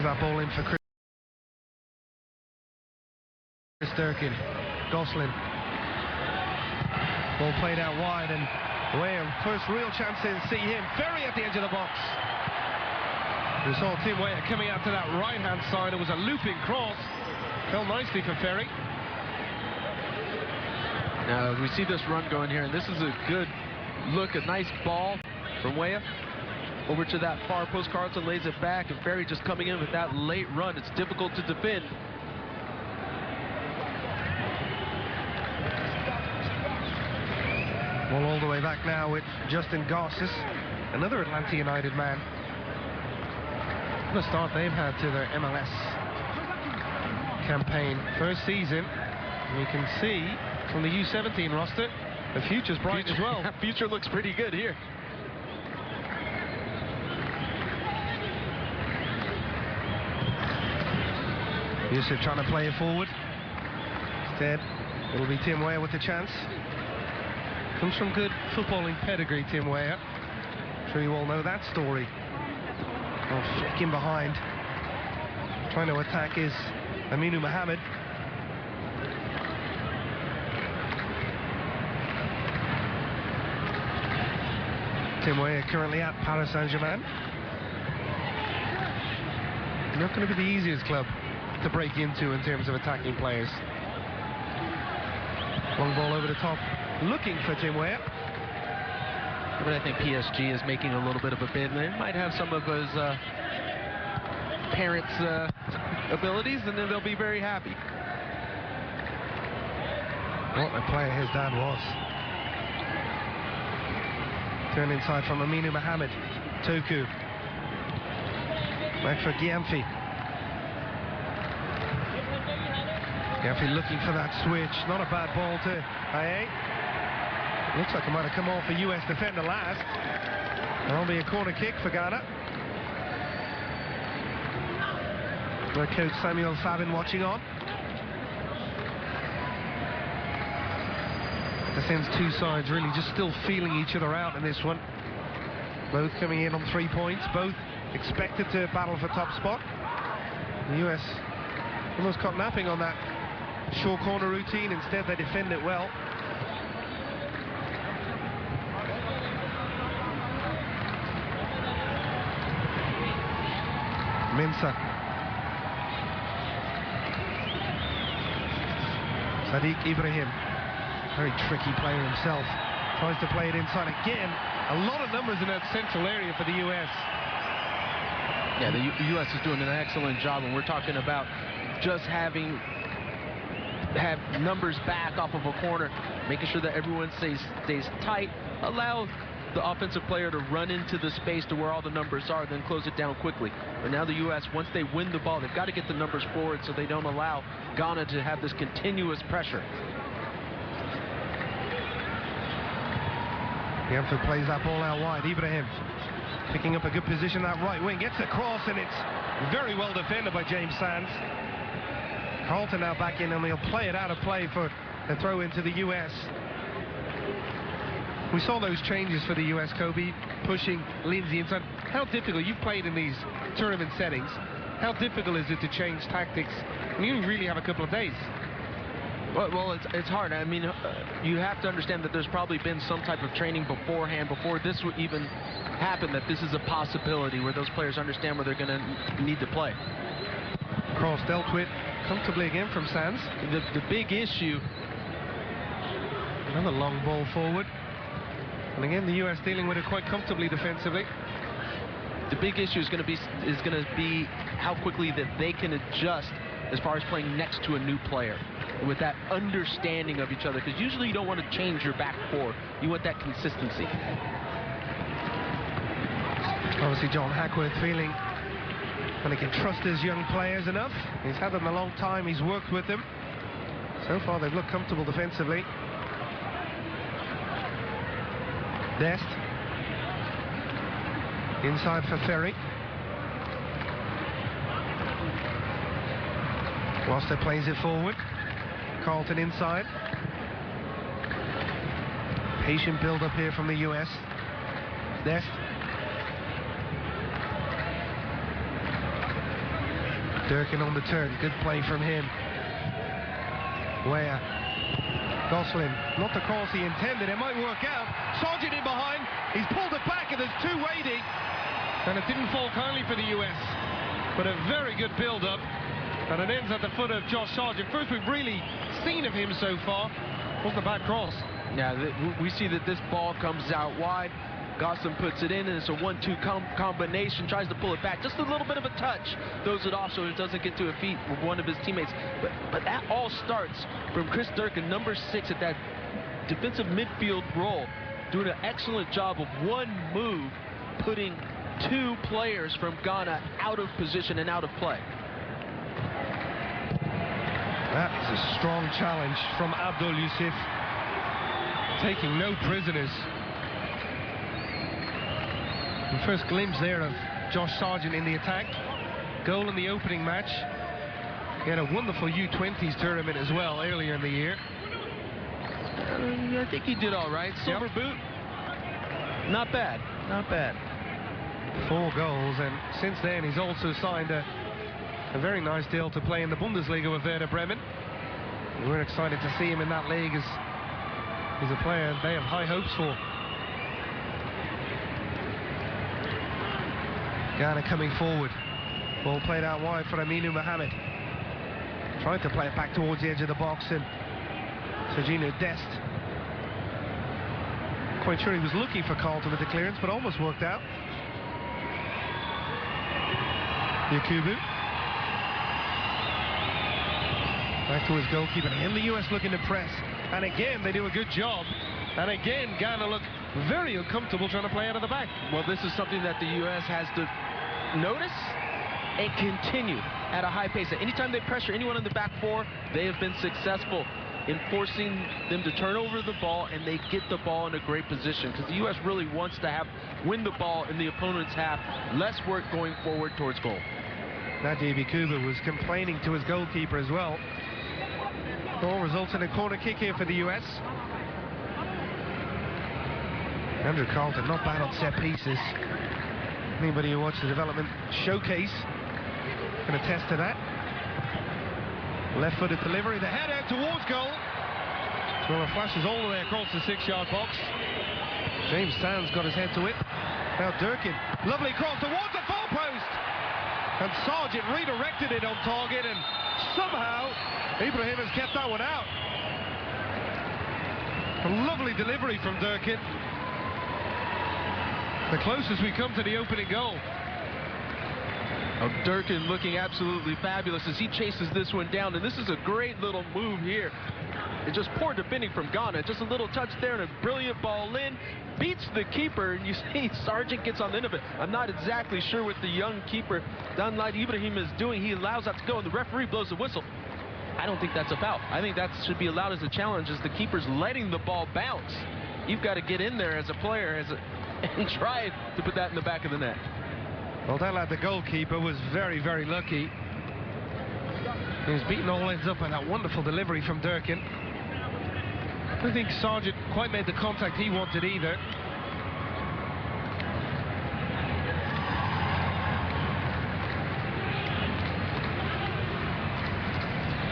that ball in for Chris Durkin. Gosselin. Ball played out wide, and Weah, first real chance to see him. Ferry at the edge of the box. We saw Tim Weah coming out to that right-hand side. It was a looping cross. Fell nicely for Ferry. Now we see this run going here, and this is a good look, a nice ball from Weah over to that far post. Carlton lays it back, and Ferry just coming in with that late run. It's difficult to defend. Well, all the way back now with Justin Garces, another Atlanta United man. What a start they've had to their MLS campaign. First season, you can see from the U17 roster, the future's bright as well. Future looks pretty good here. Yusuf trying to play it forward. Instead, it'll be Tim Weah with the chance. Comes from good footballing pedigree, Tim Weah. I'm sure you all know that story. Oh, flicking behind. Trying to attack is Aminu Mohammed. Tim Weah currently at Paris Saint-Germain. Not going to be the easiest club to break into in terms of attacking players. Long ball over the top, looking for Tim Weah. But I think PSG is making a little bit of a bid. They might have some of his parents' abilities, and then they'll be very happy. What a player his dad was. Turn inside from Aminu Mohammed. Toku. Back for Gyamfi. Gyamfi looking for that switch. Not a bad ball to Aye. Looks like it might have come off a US defender last. That'll be a corner kick for Ghana. Their coach Samuel Fabin watching on. It seems two sides really just still feeling each other out in this one. Both coming in on 3 points, both expected to battle for top spot. The US almost caught napping on that short corner routine. Instead they defend it well. Mensah. Sadiq Ibrahim, very tricky player himself, tries to play it inside again. A lot of numbers in that central area for the US. Yeah, the US is doing an excellent job, and we're talking about just have numbers back off of a corner, making sure that everyone stays tight, allow the offensive player to run into the space to where all the numbers are, then close it down quickly. But now the U.S., once they win the ball, they've got to get the numbers forward so they don't allow Ghana to have this continuous pressure. Gyamfi plays that ball out wide. Ibrahim picking up a good position, that right wing, gets across, and it's very well defended by James Sands. Carlton now back in, and they'll play it out of play for the throw into the U.S. We saw those changes for the US, Kobe, pushing Lindsay inside. How difficult, you've played in these tournament settings, how difficult is it to change tactics? I mean, you really have a couple of days. Well, it's hard. I mean, you have to understand that there's probably been some type of training beforehand, before this would even happen, that this is a possibility where those players understand where they're going to need to play. Cross dealt with comfortably again from Sands. The big issue. Another long ball forward. And again, the US dealing with it quite comfortably defensively. The big issue is going to be how quickly that they can adjust as far as playing next to a new player, with that understanding of each other, because usually you don't want to change your back four. You want that consistency. Obviously, John Hackworth feeling when he can trust his young players enough. He's had them a long time. He's worked with them. So far, they've looked comfortable defensively. Dest. Inside for Ferry. Roster plays it forward. Carlton inside. Patient build up here from the US. Dest. Durkin on the turn, good play from him. Where Gosselin, not the cross he intended, it might work out. Sargent in behind, he's pulled it back and there's two waiting. And it didn't fall kindly for the US, but a very good build-up. And it ends at the foot of Josh Sargent. First we've really seen of him so far was the back cross. Yeah, we see that this ball comes out wide. Gosselin puts it in, and it's a 1-2 combination, tries to pull it back. Just a little bit of a touch, throws it off so it doesn't get to a feet with one of his teammates. But that all starts from Chris Durkin, number 6, at that defensive midfield role, doing an excellent job of one move, putting 2 players from Ghana out of position and out of play. That is a strong challenge from Abdul Yusuf, taking no prisoners. The first glimpse there of Josh Sargent in the attack. Goal in the opening match. He had a wonderful U20s tournament as well earlier in the year. I think he did all right. Silver boot. Not bad. Not bad. 4 goals, and since then he's also signed a very nice deal to play in the Bundesliga with Werder Bremen. We're excited to see him in that league as he's a player they have high hopes for. Ghana coming forward. Ball played out wide for Aminu Mohammed. Trying to play it back towards the edge of the box, and Sergino Dest. Quite sure he was looking for Carlton with the clearance, but almost worked out. Yakubu. Back to his goalkeeper. And the US looking to press. And again, they do a good job. And again, Ghana look very uncomfortable trying to play out of the back. Well, this is something that the US has to notice and continue at a high pace. Anytime they pressure anyone in the back 4, they have been successful in forcing them to turn over the ball, and they get the ball in a great position because the US really wants to win the ball in the opponent's half. Less work going forward towards goal. Najib Yakubu was complaining to his goalkeeper as well. Goal results in a corner kick here for the US. Andrew Carlton not bad on set pieces. Anybody who watched the development showcase can attest to that. Left-footed delivery, the header towards goal. Well, it flashes all the way across the 6-yard box. James Sands got his head to it. Now Durkin, lovely cross towards the far post. And Sargent redirected it on target, and somehow Ibrahim has kept that one out. A lovely delivery from Durkin. The closest we come to the opening goal. Durkin looking absolutely fabulous as he chases this one down, and this is a great little move here. It's just poor defending from Ghana. Just a little touch there and a brilliant ball in. Beats the keeper, and you see Sargent gets on the end of it. I'm not exactly sure what the young keeper, Danlad Ibrahim, is doing. He allows that to go, and the referee blows the whistle. I don't think that's a foul. I think that should be allowed as a challenge, as the keeper's letting the ball bounce. You've got to get in there as a player and try to put that in the back of the net. Well, Danlad, the goalkeeper, was very, very lucky. He was beaten all ends up by that wonderful delivery from Durkin. I don't think Sargent quite made the contact he wanted either.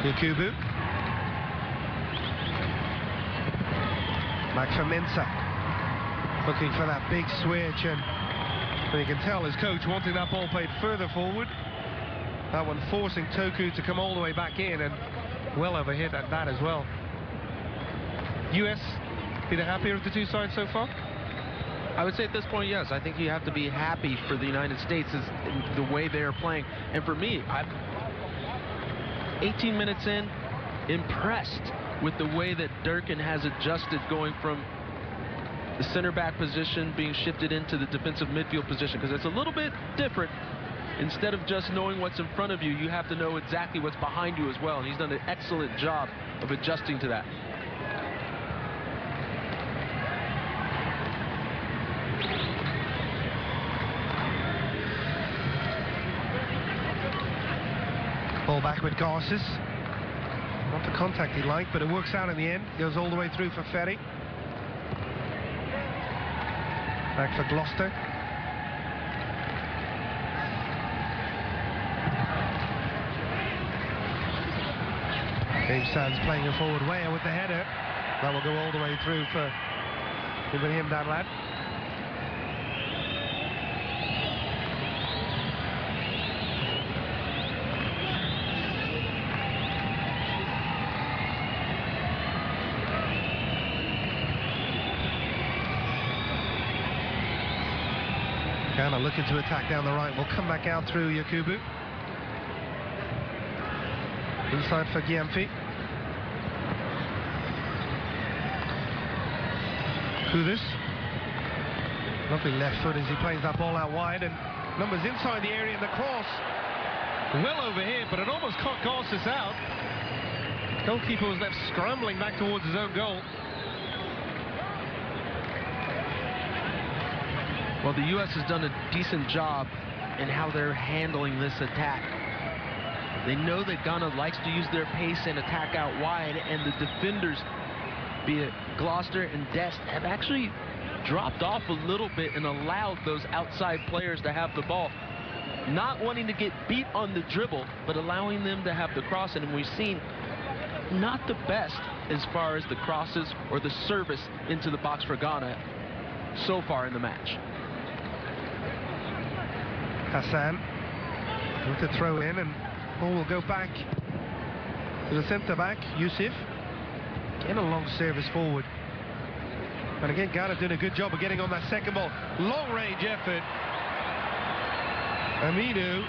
Yakubu. Back for Mensah. Looking for that big switch, and you can tell his coach wanting that ball played further forward. That one forcing Toku to come all the way back in, and well overhit at that as well. US, be the happier of the two sides so far? I would say at this point, yes. I think you have to be happy for the United States is the way they are playing. And for me, I'm 18 minutes in, impressed with the way that Durkin has adjusted, going from the center back position being shifted into the defensive midfield position, because it's a little bit different. Instead of just knowing what's in front of you, you have to know exactly what's behind you as well, and he's done an excellent job of adjusting to that. Ball back with Garces. Not the contact he liked, but it works out in the end. Goes all the way through for Ferry. Back for Gloucester. James Sands playing it forward way with the header. That will go all the way through for Ibrahim Danlad. Ghana looking to attack down the right. We'll come back out through Yakubu. Inside for Gyamfi. Kudus. Lovely left foot as he plays that ball out wide, and numbers inside the area, and the cross well over here, but it almost caught Garces out. Goalkeeper was left scrambling back towards his own goal. Well, the U.S. has done a decent job in how they're handling this attack. They know that Ghana likes to use their pace and attack out wide, and the defenders, be it Gloucester and Dest, have actually dropped off a little bit and allowed those outside players to have the ball. Not wanting to get beat on the dribble, but allowing them to have the cross, and we've seen not the best as far as the crosses or the service into the box for Ghana so far in the match. Hassan with the throw in, and ball will go back to the centre back, Yusuf. Again, a long service forward. And again, Ghana doing a good job of getting on that second ball. Long range effort. Aminu,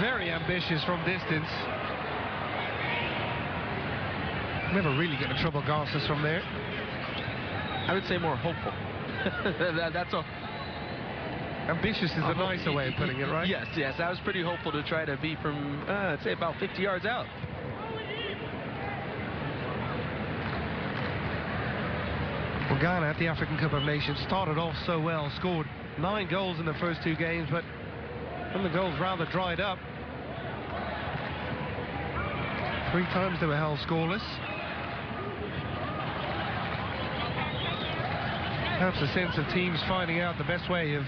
very ambitious from distance. Never really going to trouble Garces from there. I would say more hopeful. That's all. Ambitious is a nicer way of putting it, right? Yes, yes. I was pretty hopeful to try to be from, I'd say, about 50 yards out. Well, Ghana at the African Cup of Nations started off so well, scored 9 goals in the first 2 games, but then the goals rather dried up. 3 times they were held scoreless. Perhaps a sense of teams finding out the best way of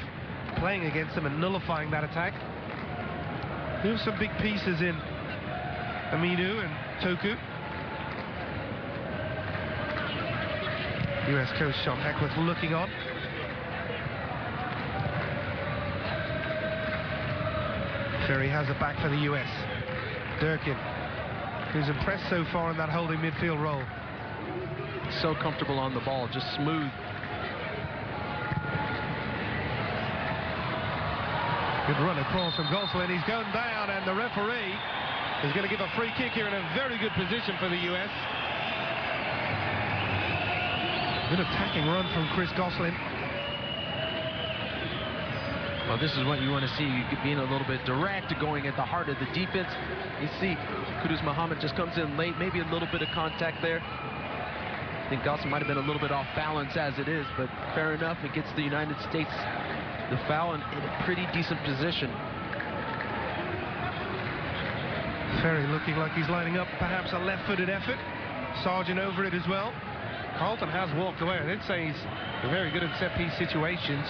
playing against them and nullifying that attack. There's some big pieces in Aminu and Toku. US coach Sean Heckworth looking on. Ferry has it back for the US. Durkin, who's impressed so far in that holding midfield role. So comfortable on the ball, just smooth. Good run across from Gosselin. He's gone down, and the referee is going to give a free kick here in a very good position for the US. Good attacking run from Chris Gosselin. Well, this is what you want to see, being a little bit direct, going at the heart of the defense. You see Kudus Muhammad just comes in late, maybe a little bit of contact there. I think Gosselin might have been a little bit off balance as it is, but fair enough. It gets the United States the foul in a pretty decent position. Ferry looking like he's lining up perhaps a left-footed effort. Sargent over it as well. Carlton has walked away. I did say he's very good in set-piece situations.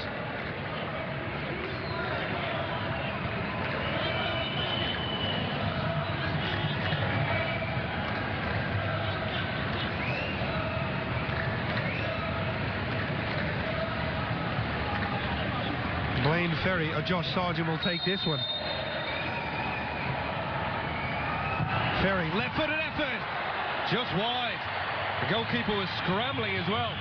Blaine Ferry or Josh Sargent will take this one. Ferry, left-footed effort, just wide. The goalkeeper was scrambling as well.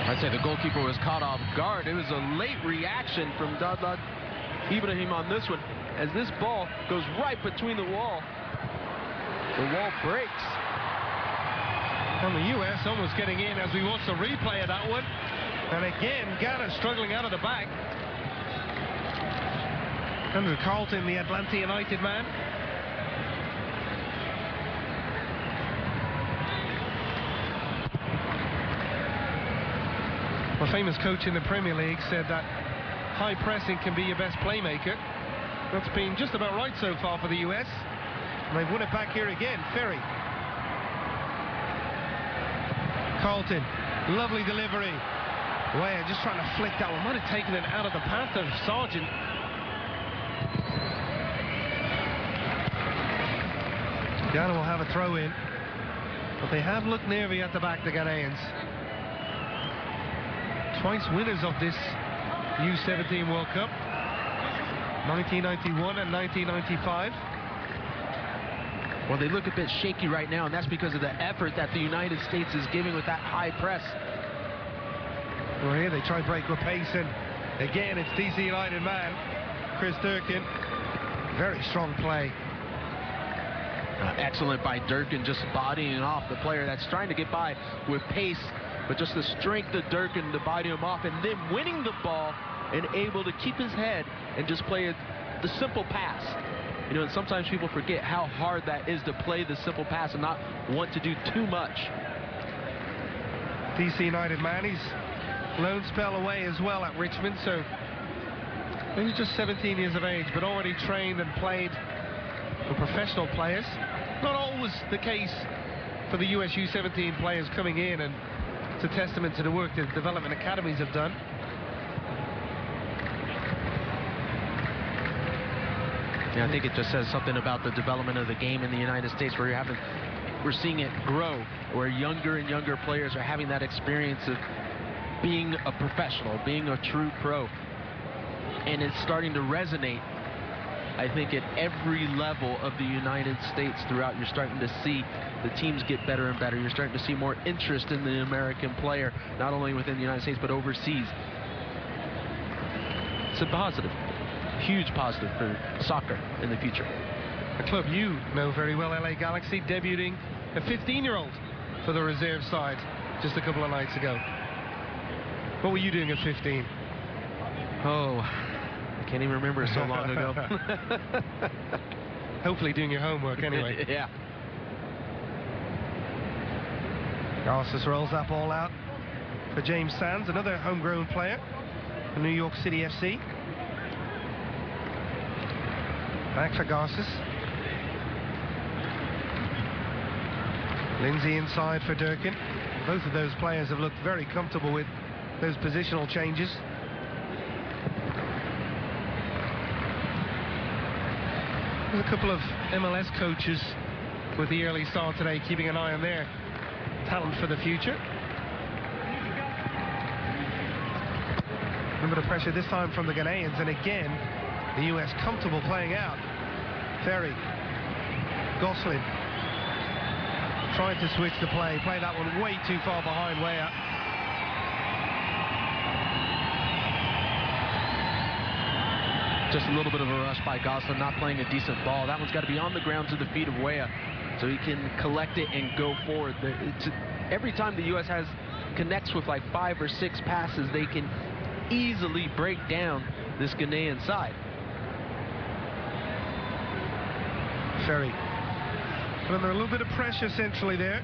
I'd say the goalkeeper was caught off guard. It was a late reaction from Dadlad Ibrahim on this one, as this ball goes right between the wall. The wall breaks. And the US almost getting in as we watch the replay of that one. And again, Ghana struggling out of the back. Andrew Carlton, the Atlanta United man. A famous coach in the Premier League said that high pressing can be your best playmaker. That's been just about right so far for the US. And they've won it back here again. Ferry. Carlton, lovely delivery. Way just trying to flick that one. Might have taken it out of the path of Sargent. Ghana will have a throw in, but they have looked nervy at the back, the Ghanaians. Twice winners of this U17 World Cup, 1991 and 1995. Well, they look a bit shaky right now, and that's because of the effort that the United States is giving with that high press. Well, here they try to break with pace, and again, it's DC United man, Chris Durkin. Very strong play. Excellent by Durkin, just bodying off the player that's trying to get by with pace, but just the strength of Durkin to body him off, and then winning the ball and able to keep his head and just play the simple pass. You know, and sometimes people forget how hard that is to play the simple pass and not want to do too much. DC United man, he's loan spell away as well at Richmond, so maybe just 17 years of age, but already trained and played for professional players. Not always the case for the US U17 players coming in, and it's a testament to the work the development academies have done. Yeah, I think it just says something about the development of the game in the United States, where we're seeing it grow, where younger and younger players are having that experience of being a professional, being a true pro. And it's starting to resonate, I think, at every level of the United States throughout. You're starting to see the teams get better and better. You're starting to see more interest in the American player, not only within the United States, but overseas. It's a positive, huge positive for soccer in the future. A club you know very well, LA Galaxy, debuting a 15-year-old for the reserve side just a couple of nights ago. What were you doing at 15? Oh, I can't even remember, so long ago. Hopefully doing your homework anyway. Yeah. Garces rolls that ball out for James Sands, another homegrown player for New York City FC. Back for Garces. Lindsay inside for Durkin. Both of those players have looked very comfortable with those positional changes. There's a couple of MLS coaches with the early start today, keeping an eye on their talent for the future. A bit of pressure this time from the Ghanaians, and again the US comfortable playing out. Ferry, Gosselin trying to switch the play that one way too far behind Weah. Just a little bit of a rush by Gosselin, not playing a decent ball. That one's got to be on the ground to the feet of Weah, so he can collect it and go forward. Every time the U.S. connects with like 5 or 6 passes, they can easily break down this Ghanaian side. Ferry under a little bit of pressure centrally there.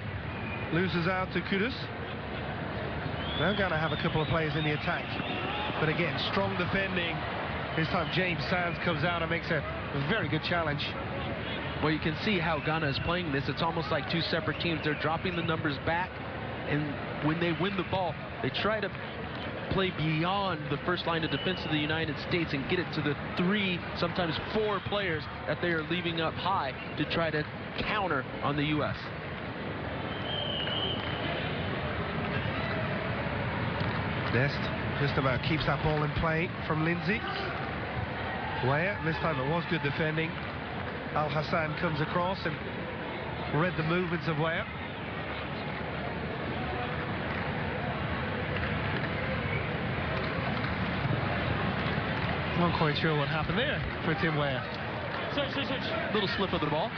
Loses out to Kudus. Now going to have a couple of players in the attack, but again strong defending. This time James Sands comes out and makes a very good challenge. Well, you can see how Ghana is playing this. It's almost like two separate teams. They're dropping the numbers back, and when they win the ball, they try to play beyond the first line of defense of the United States and get it to the 3, sometimes 4 players that they are leaving up high to try to counter on the U.S. Dest just about keeps that ball in play from Lindsay. Weah, this time it was good defending. Al Hassan comes across and read the movements of Weah. Not quite sure what happened there for Tim Weah. Little slip of the ball.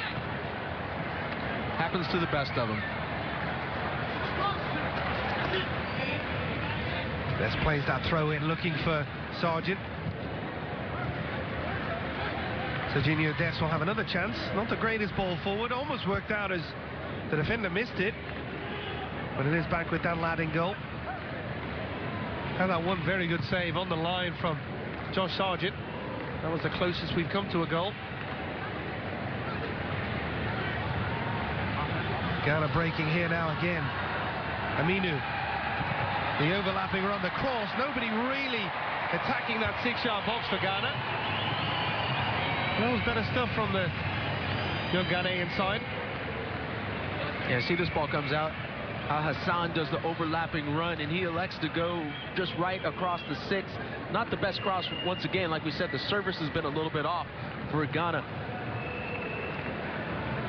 Happens to the best of them. Dest plays that throw in, looking for Sargent. Serginho Dest will have another chance. Not the greatest ball forward. Almost worked out as the defender missed it. But it is back with Dan Ladd in goal. And that one very good save on the line from Josh Sargent. That was the closest we've come to a goal. Ghana breaking here now again. Aminu. The overlapping run, the cross. Nobody really attacking that 6-yard box for Ghana. That was better stuff from the young Ghanaian side. Yeah, see this ball comes out. Hassan does the overlapping run, and he elects to go just right across the 6. Not the best cross. Once again, like we said, the service has been a little bit off for Ghana.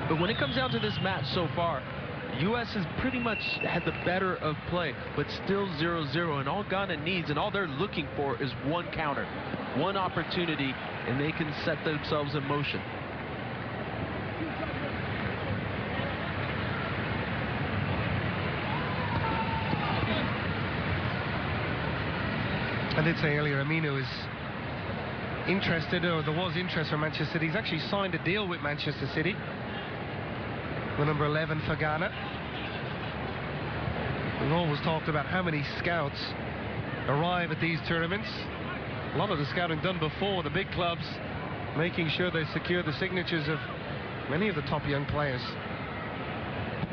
But when it comes down to this match so far, U.S. has pretty much had the better of play, but still 0-0. And all Ghana needs and all they're looking for is one counter, one opportunity, and they can set themselves in motion. I did say earlier, Aminu is interested, or there was interest from Manchester City. He's actually signed a deal with Manchester City, the number 11 for Ghana. We've always talked about how many scouts arrive at these tournaments. A lot of the scouting done before the big clubs, making sure they secure the signatures of many of the top young players.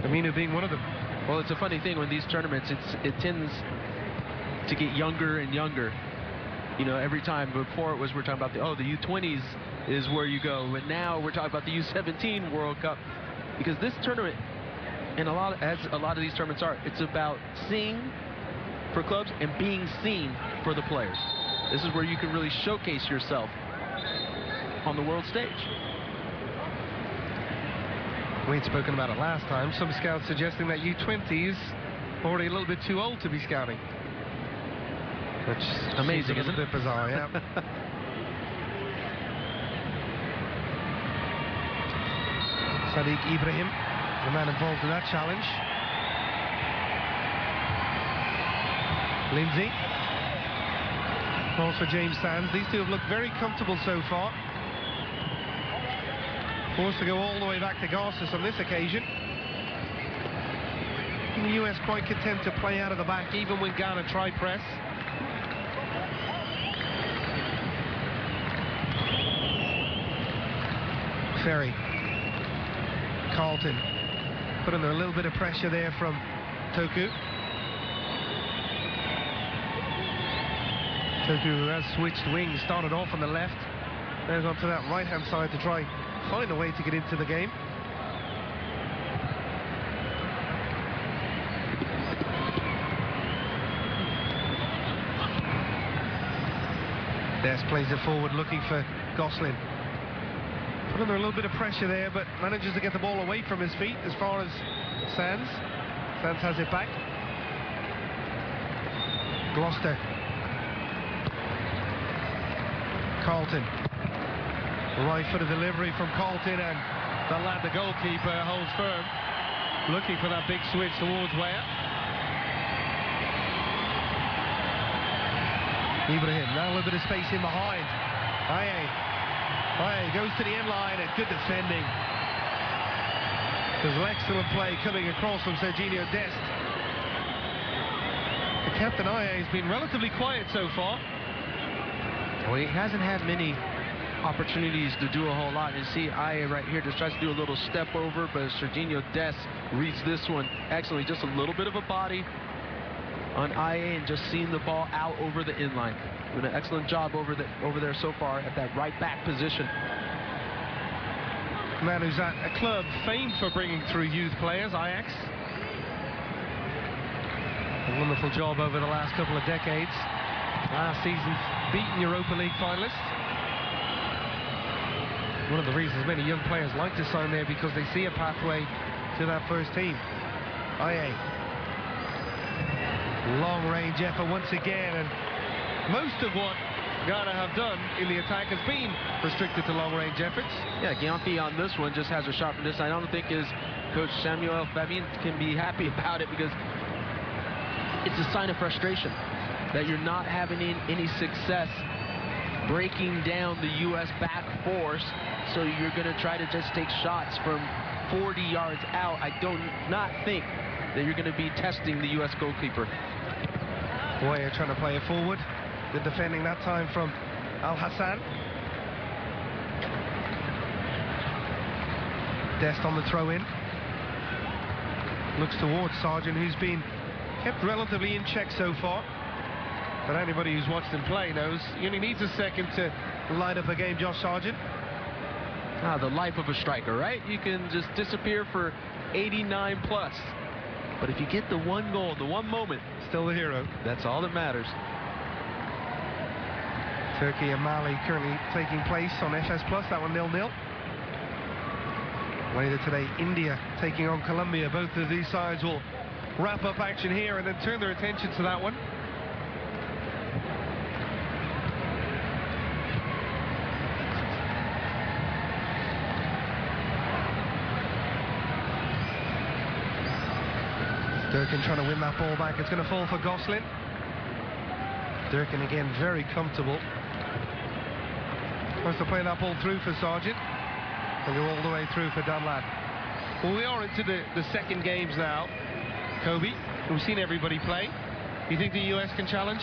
Aminu being one of them. Well, it's a funny thing when these tournaments, it tends to get younger and younger. You know, every time before it was we're talking about the U20s is where you go, but now we're talking about the U17 World Cup, because this tournament, and as a lot of these tournaments are, it's about seeing for clubs and being seen for the players. This is where you can really showcase yourself on the world stage. We'd spoken about it last time. Some scouts suggesting that U20s already a little bit too old to be scouting. Which amazing, isn't it? A bit bizarre, yeah. Sadiq Ibrahim, the man involved in that challenge. Lindsay. Cross for James Sands. These two have looked very comfortable so far. Forced to go all the way back to Garces on this occasion. And the US quite content to play out of the back, even when Ghana try press. Ferry. Carlton. Put under a little bit of pressure there from Toku. Toku, who has switched wings, started off on the left, then gone to that right-hand side to try find a way to get into the game. Des plays it forward, looking for Gosselin. Put under a little bit of pressure there, but manages to get the ball away from his feet as far as Sands. Sands has it back. Gloucester. Carlton. Right-footed delivery from Carlton, and the lad, the goalkeeper, holds firm, looking for that big switch towards Weah. Ibrahim, now a little bit of space in behind. Aye goes to the end line, and good defending. There's an excellent play coming across from Serginho Dest. The captain Aye has been relatively quiet so far. Well, he hasn't had many opportunities to do a whole lot. And see Aye right here just tries to do a little step over, but Serginho Dest reads this one excellently. Just a little bit of a body on Aye and just seeing the ball out over the inline. Doing an excellent job over there so far at that right back position. Man who's at a club famed for bringing through youth players, Ajax. A wonderful job over the last couple of decades. Last season's beaten Europa League finalists. One of the reasons many young players like to sign there, because they see a pathway to that first team. Aye. Long range effort once again, and most of what Ghana have done in the attack has been restricted to long range efforts. Yeah, Gyamfi on this one just has a shot from this. I don't think his coach Samuel Famin can be happy about it, because it's a sign of frustration that you're not having any success breaking down the U.S. back force, so you're going to try to just take shots from 40 yards out. I do not think that you're going to be testing the U.S. goalkeeper. Weah trying to play it forward. Good defending that time from Al Hassan. Dest on the throw-in. Looks towards Sargent, who's been kept relatively in check so far. But anybody who's watched him play knows he only needs a second to light up a game, Josh Sargent. The life of a striker, right? You can just disappear for 89 plus. But if you get the one goal, the one moment, still the hero. That's all that matters. Turkey and Mali currently taking place on FS Plus. That one 0-0. Later today, India taking on Colombia. Both of these sides will wrap up action here and then turn their attention to that one. Durkin trying to win that ball back. It's going to fall for Gosselin. Durkin again very comfortable. Wants to play that ball through for Sargent. And go all the way through for Dunlap. Well, we are into the second games now. Kobe, we've seen everybody play. Do you think the US can challenge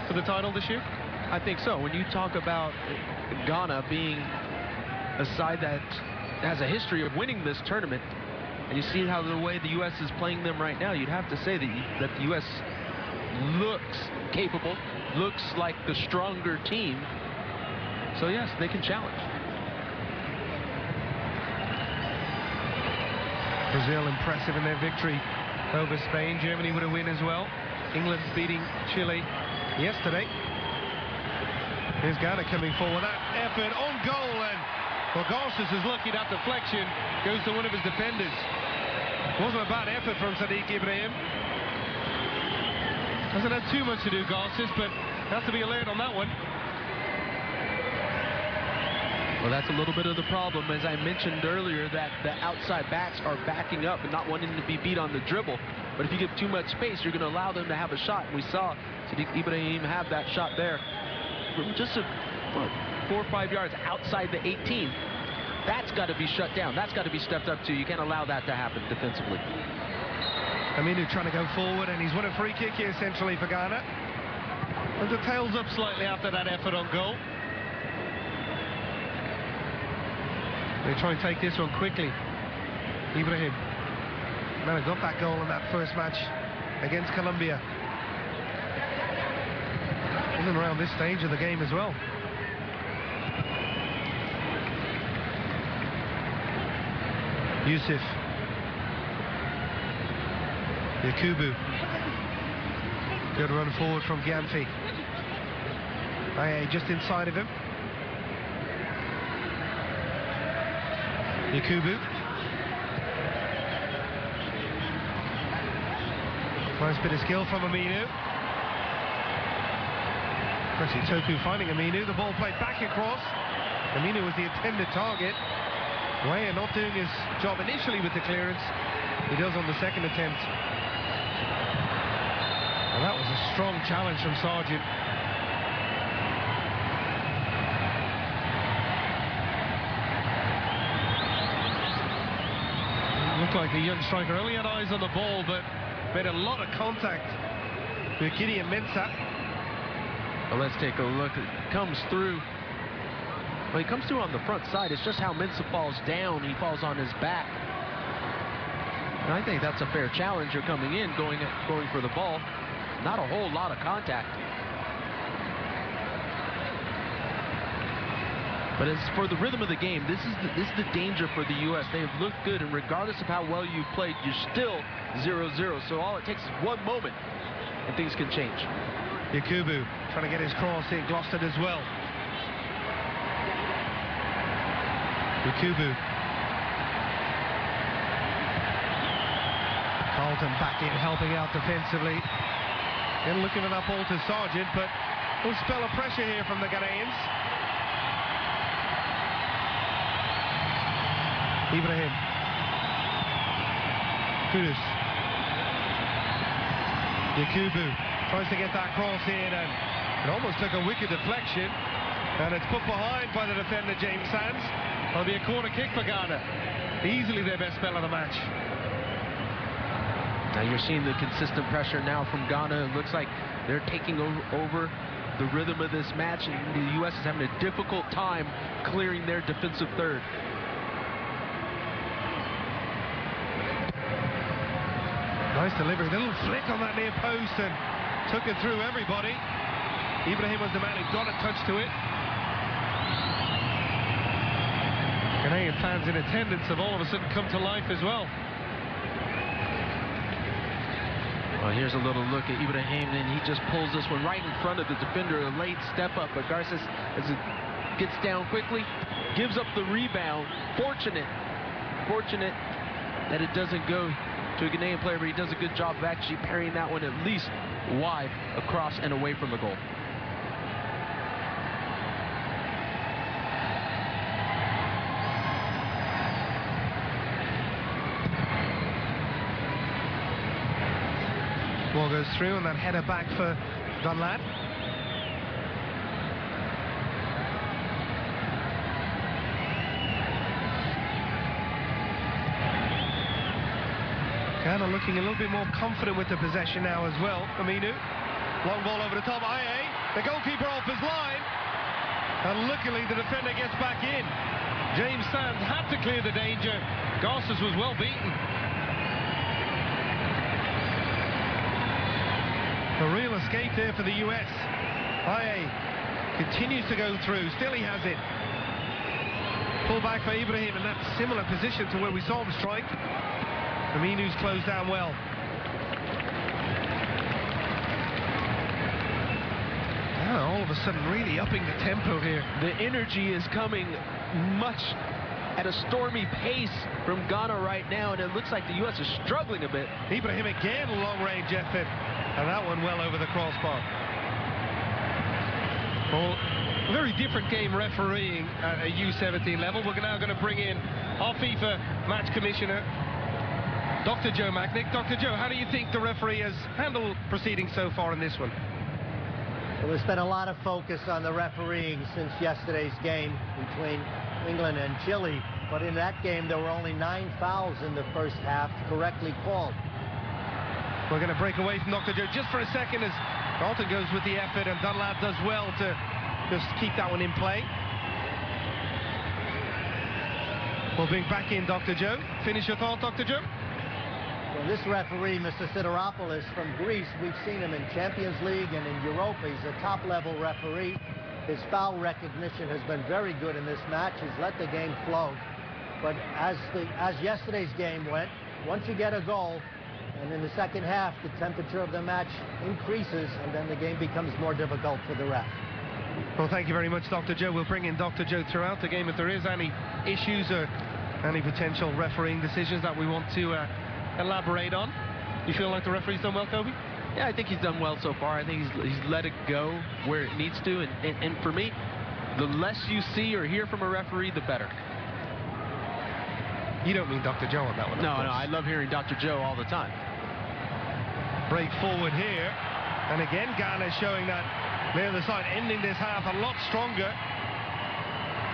for the title this year? I think so. When you talk about Ghana being a side that has a history of winning this tournament, and you see how the way the U.S. is playing them right now, you'd have to say that the U.S. looks capable, looks like the stronger team. So yes, they can challenge. Brazil impressive in their victory over Spain. Germany with a win as well. England beating Chile yesterday. Here's Ghana coming forward. That effort on goal, and well, Garces is lucky that deflection goes to one of his defenders. Wasn't a bad effort from Sadiq Ibrahim. Hasn't had too much to do, Garces, but has to be alert on that one. Well, that's a little bit of the problem, as I mentioned earlier, that the outside backs are backing up and not wanting to be beat on the dribble. But if you give too much space, you're going to allow them to have a shot. We saw Sadiq Ibrahim have that shot there. Just 4 or 5 yards outside the 18. That's got to be shut down. That's got to be stepped up to. You can't allow that to happen defensively. Aminu trying to go forward, and he's won a free kick here essentially for Ghana. And the tails up slightly after that effort on goal. They try and take this one quickly. Ibrahim might have got that goal in that first match against Colombia. Even around this stage of the game as well. Yusuf. Yakubu. Good run forward from Gyamfi. Aye, just inside of him. Yakubu. Nice bit of skill from Aminu. Actually, Toku finding Aminu. The ball played back across. Aminu was the intended target. Weah not doing his job initially with the clearance. He does on the second attempt. Well, that was a strong challenge from Sargent. Looked like the young striker only had eyes on the ball, but made a lot of contact with Gideon Mensah. Well, let's take a look. It comes through. Well, he comes through on the front side. It's just how Mensah falls down. He falls on his back. And I think that's a fair challenge. You're coming in, going for the ball. Not a whole lot of contact. But as for the rhythm of the game, this is the danger for the U.S. They have looked good, and regardless of how well you've played, you're still 0-0. So all it takes is one moment, and things can change. Yakubu trying to get his cross in. Gloucester as well. Yakubu. Carlton back in, helping out defensively. And looking at that ball to Sargent, but a little spell of pressure here from the Ghanaians. Ibrahim. Kudus. Yakubu tries to get that cross in, and it almost took a wicked deflection, and it's put behind by the defender James Sands. It'll be a corner kick for Ghana. Easily their best spell of the match. Now you're seeing the consistent pressure now from Ghana. It looks like they're taking over the rhythm of this match, and the U.S. is having a difficult time clearing their defensive third. Nice delivery, little flick on that near post and took it through everybody. Ibrahim was the man who got a touch to it. Hey, and fans in attendance have all of a sudden come to life as well. Well, here's a little look at Ibrahim, and he just pulls this one right in front of the defender. A late step up, but Garces, as it gets down quickly, gives up the rebound. Fortunate that it doesn't go to a Ghanaian player, but he does a good job of actually parrying that one at least wide across and away from the goal. Ball goes through, and that header back for Dunlad. Ghana looking a little bit more confident with the possession now as well. Aminu, long ball over the top. Aye, the goalkeeper off his line, and luckily the defender gets back in. James Sands had to clear the danger. Garces was well beaten. A real escape there for the US. Aye continues to go through. Still he has it. Pull back for Ibrahim in that similar position to where we saw him strike. Aminu's closed down well. Now all of a sudden really upping the tempo here. The energy is coming much at a stormy pace from Ghana right now, and it looks like the US is struggling a bit. Ibrahim again, long-range effort, and that one well over the crossbar. Well, very different game refereeing at a U17 level. We're now going to bring in our FIFA match commissioner, Dr. Joe Macknick. Dr. Joe, how do you think the referee has handled proceedings so far in this one? Well, there's been a lot of focus on the refereeing since yesterday's game between England and Chile, but in that game there were only 9 fouls in the first half correctly called. We're going to break away from Dr. Joe just for a second as Dalton goes with the effort, and Dunlap does well to just keep that one in play. We'll bring back in Dr. Joe. Finish your thought, Dr. Joe? Well, this referee, Mr. Sideropoulos from Greece, we've seen him in Champions League and in Europa. He's a top-level referee. His foul recognition has been very good in this match. He's let the game flow. But as yesterday's game went, once you get a goal, and in the second half, the temperature of the match increases, and then the game becomes more difficult for the ref. Well, thank you very much, Dr. Joe. We'll bring in Dr. Joe throughout the game if there is any issues or any potential refereeing decisions that we want to elaborate on. You feel like the referee's done well, Kobe? Yeah, I think he's done well so far. I think he's let it go where it needs to, and for me, the less you see or hear from a referee, the better. You don't mean Dr. Joe on that one? No, I love hearing Dr. Joe all the time. Break forward here, and again Ghana showing that the other side, ending this half a lot stronger.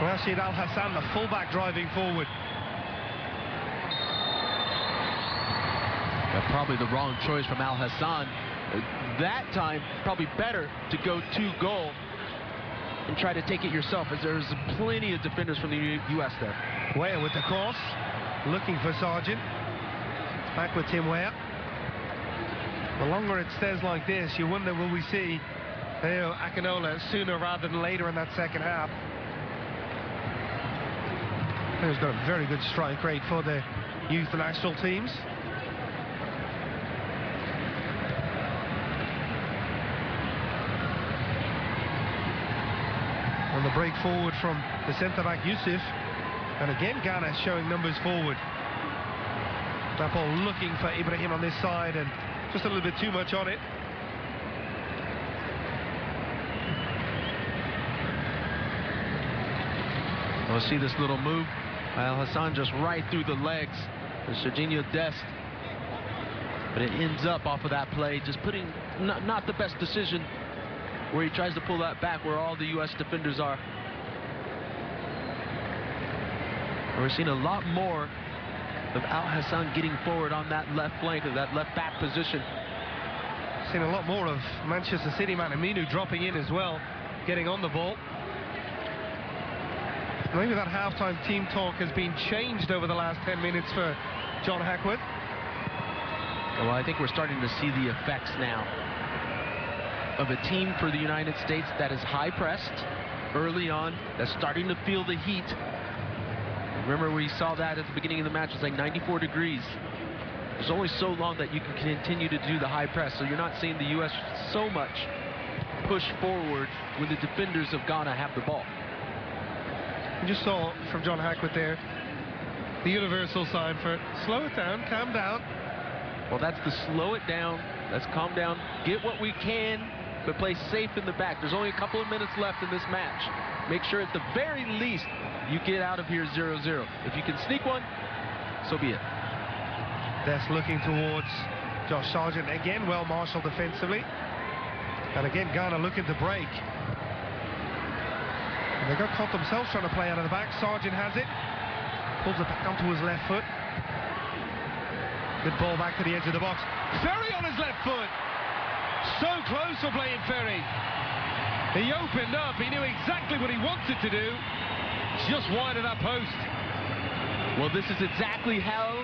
Rashid Al Hassan, the fullback, driving forward. Probably the wrong choice from Al Hassan. That time, probably better to go to goal and try to take it yourself, as there's plenty of defenders from the U.S. there. Weah with the cross, looking for Sargent. Back with Tim Weah. The longer it stays like this, you wonder, will we see Akinola sooner rather than later in that second half? He's got a very good strike rate for the youth national teams. On the break forward from the centre-back Yusuf, and again Ghana showing numbers forward. That ball looking for Ibrahim on this side, and just a little bit too much on it. We'll see this little move. Al Hassan just right through the legs of Serginho Dest. But it ends up off of that play, just putting not the best decision, where he tries to pull that back where all the U.S. defenders are. And we're seeing a lot more of Al Hassan getting forward on that left flank, of that left back position. Seen a lot more of Manchester City man Aminu dropping in as well, getting on the ball. Maybe that halftime team talk has been changed over the last 10 minutes for John Hackworth. Well, I think we're starting to see the effects now of a team for the United States that is high pressed early on, that's starting to feel the heat. Remember, we saw that at the beginning of the match. It was like 94 degrees. There's only so long that you can continue to do the high press, so you're not seeing the U.S. so much push forward when the defenders of Ghana have the ball. You just saw from John Hackworth there the universal sign for slow it down, calm down. Well, that's the slow it down, let's calm down, get what we can, but play safe in the back. There's only a couple of minutes left in this match. Make sure at the very least you get out of here 0-0. If you can sneak one, so be it. That's looking towards Josh Sargent. Again, well marshaled defensively. And again, Ghana looking to break. And they got caught themselves trying to play out of the back. Sargent has it. Pulls it back onto his left foot. Good ball back to the edge of the box. Ferry on his left foot. So close for playing Ferry. He opened up. He knew exactly what he wanted to do. Just wide of that post. Well, this is exactly how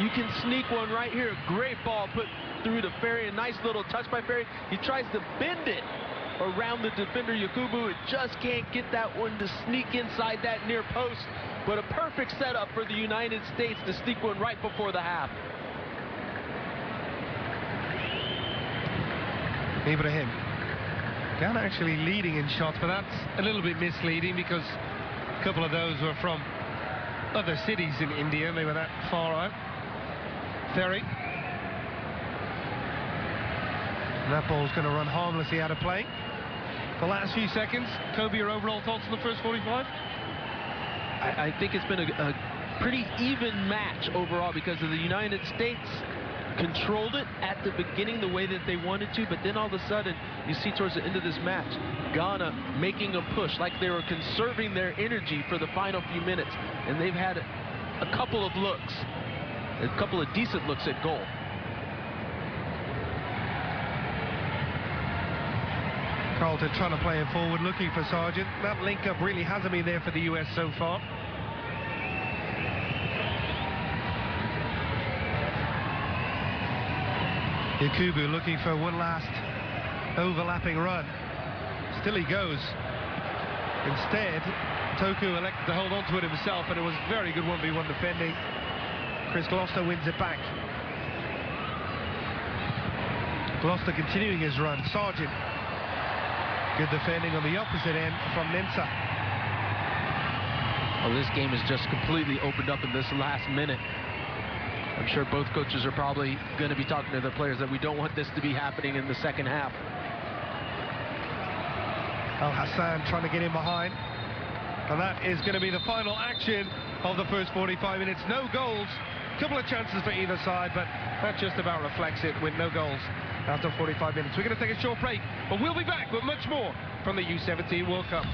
you can sneak one right here. A great ball put through to Ferry. A nice little touch by Ferry. He tries to bend it around the defender, Yakubu. It just can't get that one to sneak inside that near post. But a perfect setup for the United States to sneak one right before the half. Ibrahim. Ghana actually leading in shots, but that's a little bit misleading because a couple of those were from other cities in India, and they were that far out. Ferry. And that ball's going to run harmlessly out of play. The last few seconds, Kobe, your overall thoughts on the first 45? I think it's been a pretty even match overall because of the United States controlled it at the beginning the way that they wanted to, but then all of a sudden you see towards the end of this match Ghana making a push like they were conserving their energy for the final few minutes, and they've had a couple of looks, a couple of decent looks at goal. Carlton trying to play it forward, looking for Sargent. That link-up really hasn't been there for the US so far. Yakubu looking for one last overlapping run. Still he goes. Instead, Toku elected to hold on to it himself, and it was very good 1v1 defending. Chris Gloucester wins it back. Gloucester continuing his run. Sargent. Good defending on the opposite end from Mensah. Well, this game is just completely opened up in this last minute. I'm sure both coaches are probably going to be talking to their players that we don't want this to be happening in the second half. Al Hassan trying to get in behind. And that is going to be the final action of the first 45 minutes. No goals. A couple of chances for either side, but that just about reflects it with no goals after 45 minutes. We're going to take a short break, but we'll be back with much more from the U17 World Cup.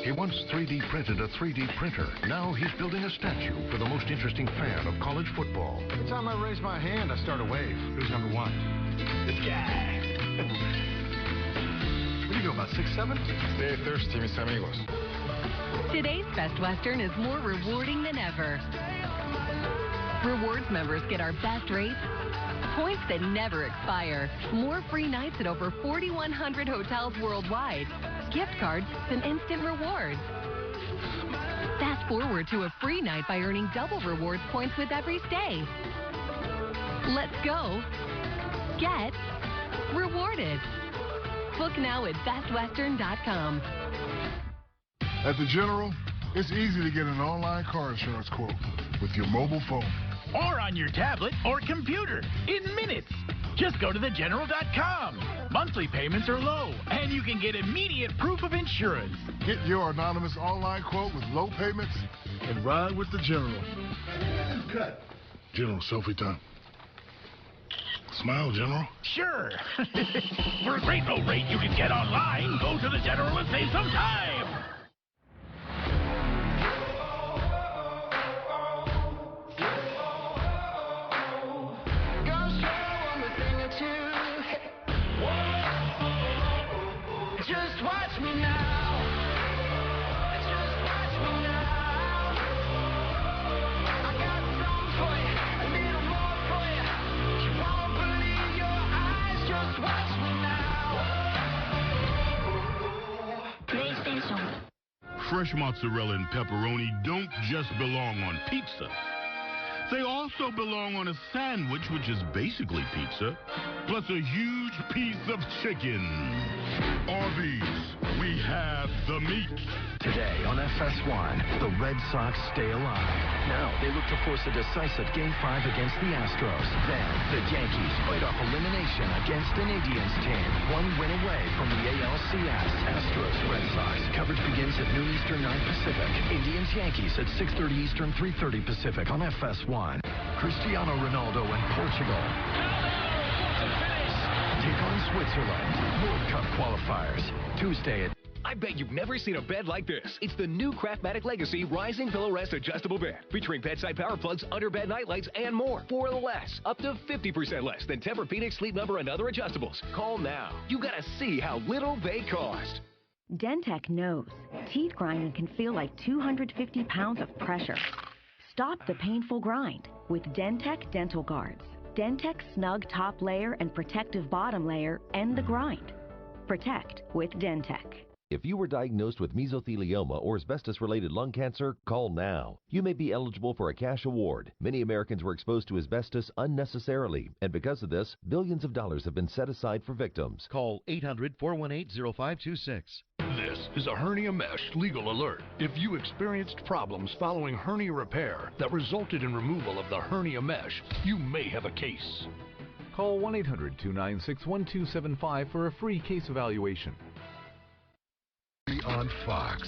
He once 3D printed a 3D printer. Now he's building a statue for the most interesting fan of college football. Every time I raise my hand, I start a wave. Who's number one? This guy. What do you go, about 6'7"? Stay thirsty, mis amigos. Today's Best Western is more rewarding than ever. Rewards members get our best rates, points that never expire, more free nights at over 4,100 hotels worldwide, gift cards, and instant rewards. Fast forward to a free night by earning double rewards points with every stay. Let's go. Get rewarded. Book now at bestwestern.com. At the General, it's easy to get an online car insurance quote with your mobile phone. Or on your tablet or computer in minutes. Just go to thegeneral.com. Monthly payments are low, and you can get immediate proof of insurance. Get your anonymous online quote with low payments and ride with the General. Cut. General selfie time. Smile, General. Sure. For a great low rate you can get online, go to the General and save some time. Just watch me now. Just watch me now. I got something for you. fresh mozzarella and pepperoni don't just belong on pizza. They also belong on a sandwich, which is basically pizza, plus a huge piece of chicken. Arby's, we have the meat. Today on FS1, the Red Sox stay alive. Now they look to force a decisive Game 5 against the Astros. Then the Yankees fight off elimination against an Indians team. One win away from the ALCS. Astros Red Sox. Coverage begins at noon Eastern, 9 Pacific. Indians Yankees at 6:30 Eastern, 3:30 Pacific on FS1. Cristiano Ronaldo and Portugal take on Switzerland. World Cup qualifiers. Tuesday at... I bet you've never seen a bed like this. It's the new Craftmatic Legacy Rising Pillow Rest Adjustable Bed, featuring bedside power plugs, under-bed nightlights, and more for less. Up to 50% less than Tempur-Pedic, Sleep Number, and other adjustables. Call now. You gotta see how little they cost. Dentec knows teeth grinding can feel like 250 pounds of pressure. Stop the painful grind with Dentec Dental Guards. Dentec's snug top layer and protective bottom layer end the grind. Protect with Dentec. If you were diagnosed with mesothelioma or asbestos-related lung cancer, call now. You may be eligible for a cash award. Many Americans were exposed to asbestos unnecessarily, and because of this, billions of dollars have been set aside for victims. Call 800-418-0526. This is a hernia mesh legal alert. If you experienced problems following hernia repair that resulted in removal of the hernia mesh, you may have a case. Call 1-800-296-1275 for a free case evaluation. On Fox.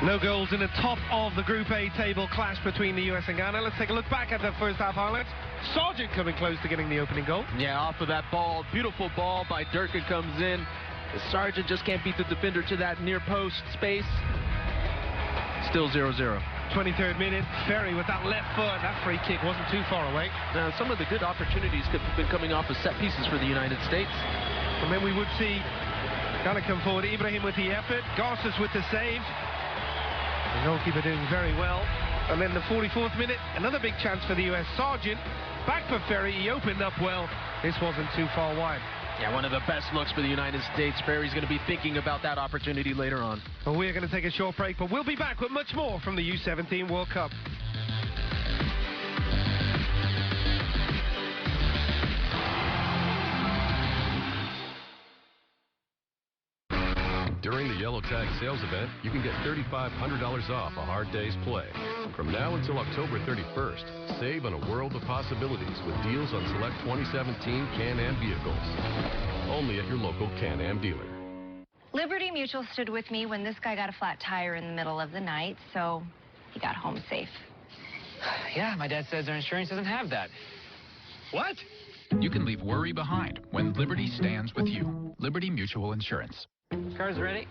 No goals in the top of the Group A table clash between the US and Ghana. Let's take a look back at the first half highlights. Sargent coming close to getting the opening goal. Yeah, off of that ball. Beautiful ball by Durkin comes in. The Sargent just can't beat the defender to that near post space. Still 0-0. 23rd minute, Ferry with that left foot. That free kick wasn't too far away. Now, some of the good opportunities could have been coming off of set pieces for the United States. And then we would see Ghana come forward. Ibrahim with the effort. Garces with the save. The goalkeeper doing very well. And then the 44th minute, another big chance for the US. Sargent, back for Ferry. He opened up well. This wasn't too far wide. Yeah, one of the best looks for the United States. Ferry's going to be thinking about that opportunity later on. Well, we're going to take a short break, but we'll be back with much more from the U17 World Cup. During the Yellow Tag sales event, you can get $3,500 off a hard day's play. From now until October 31st, save on a world of possibilities with deals on select 2017 Can-Am vehicles. Only at your local Can-Am dealer. Liberty Mutual stood with me when this guy got a flat tire in the middle of the night, so he got home safe. Yeah, my dad says their insurance doesn't have that. What? You can leave worry behind when Liberty stands with you. Liberty Mutual Insurance. Car's ready.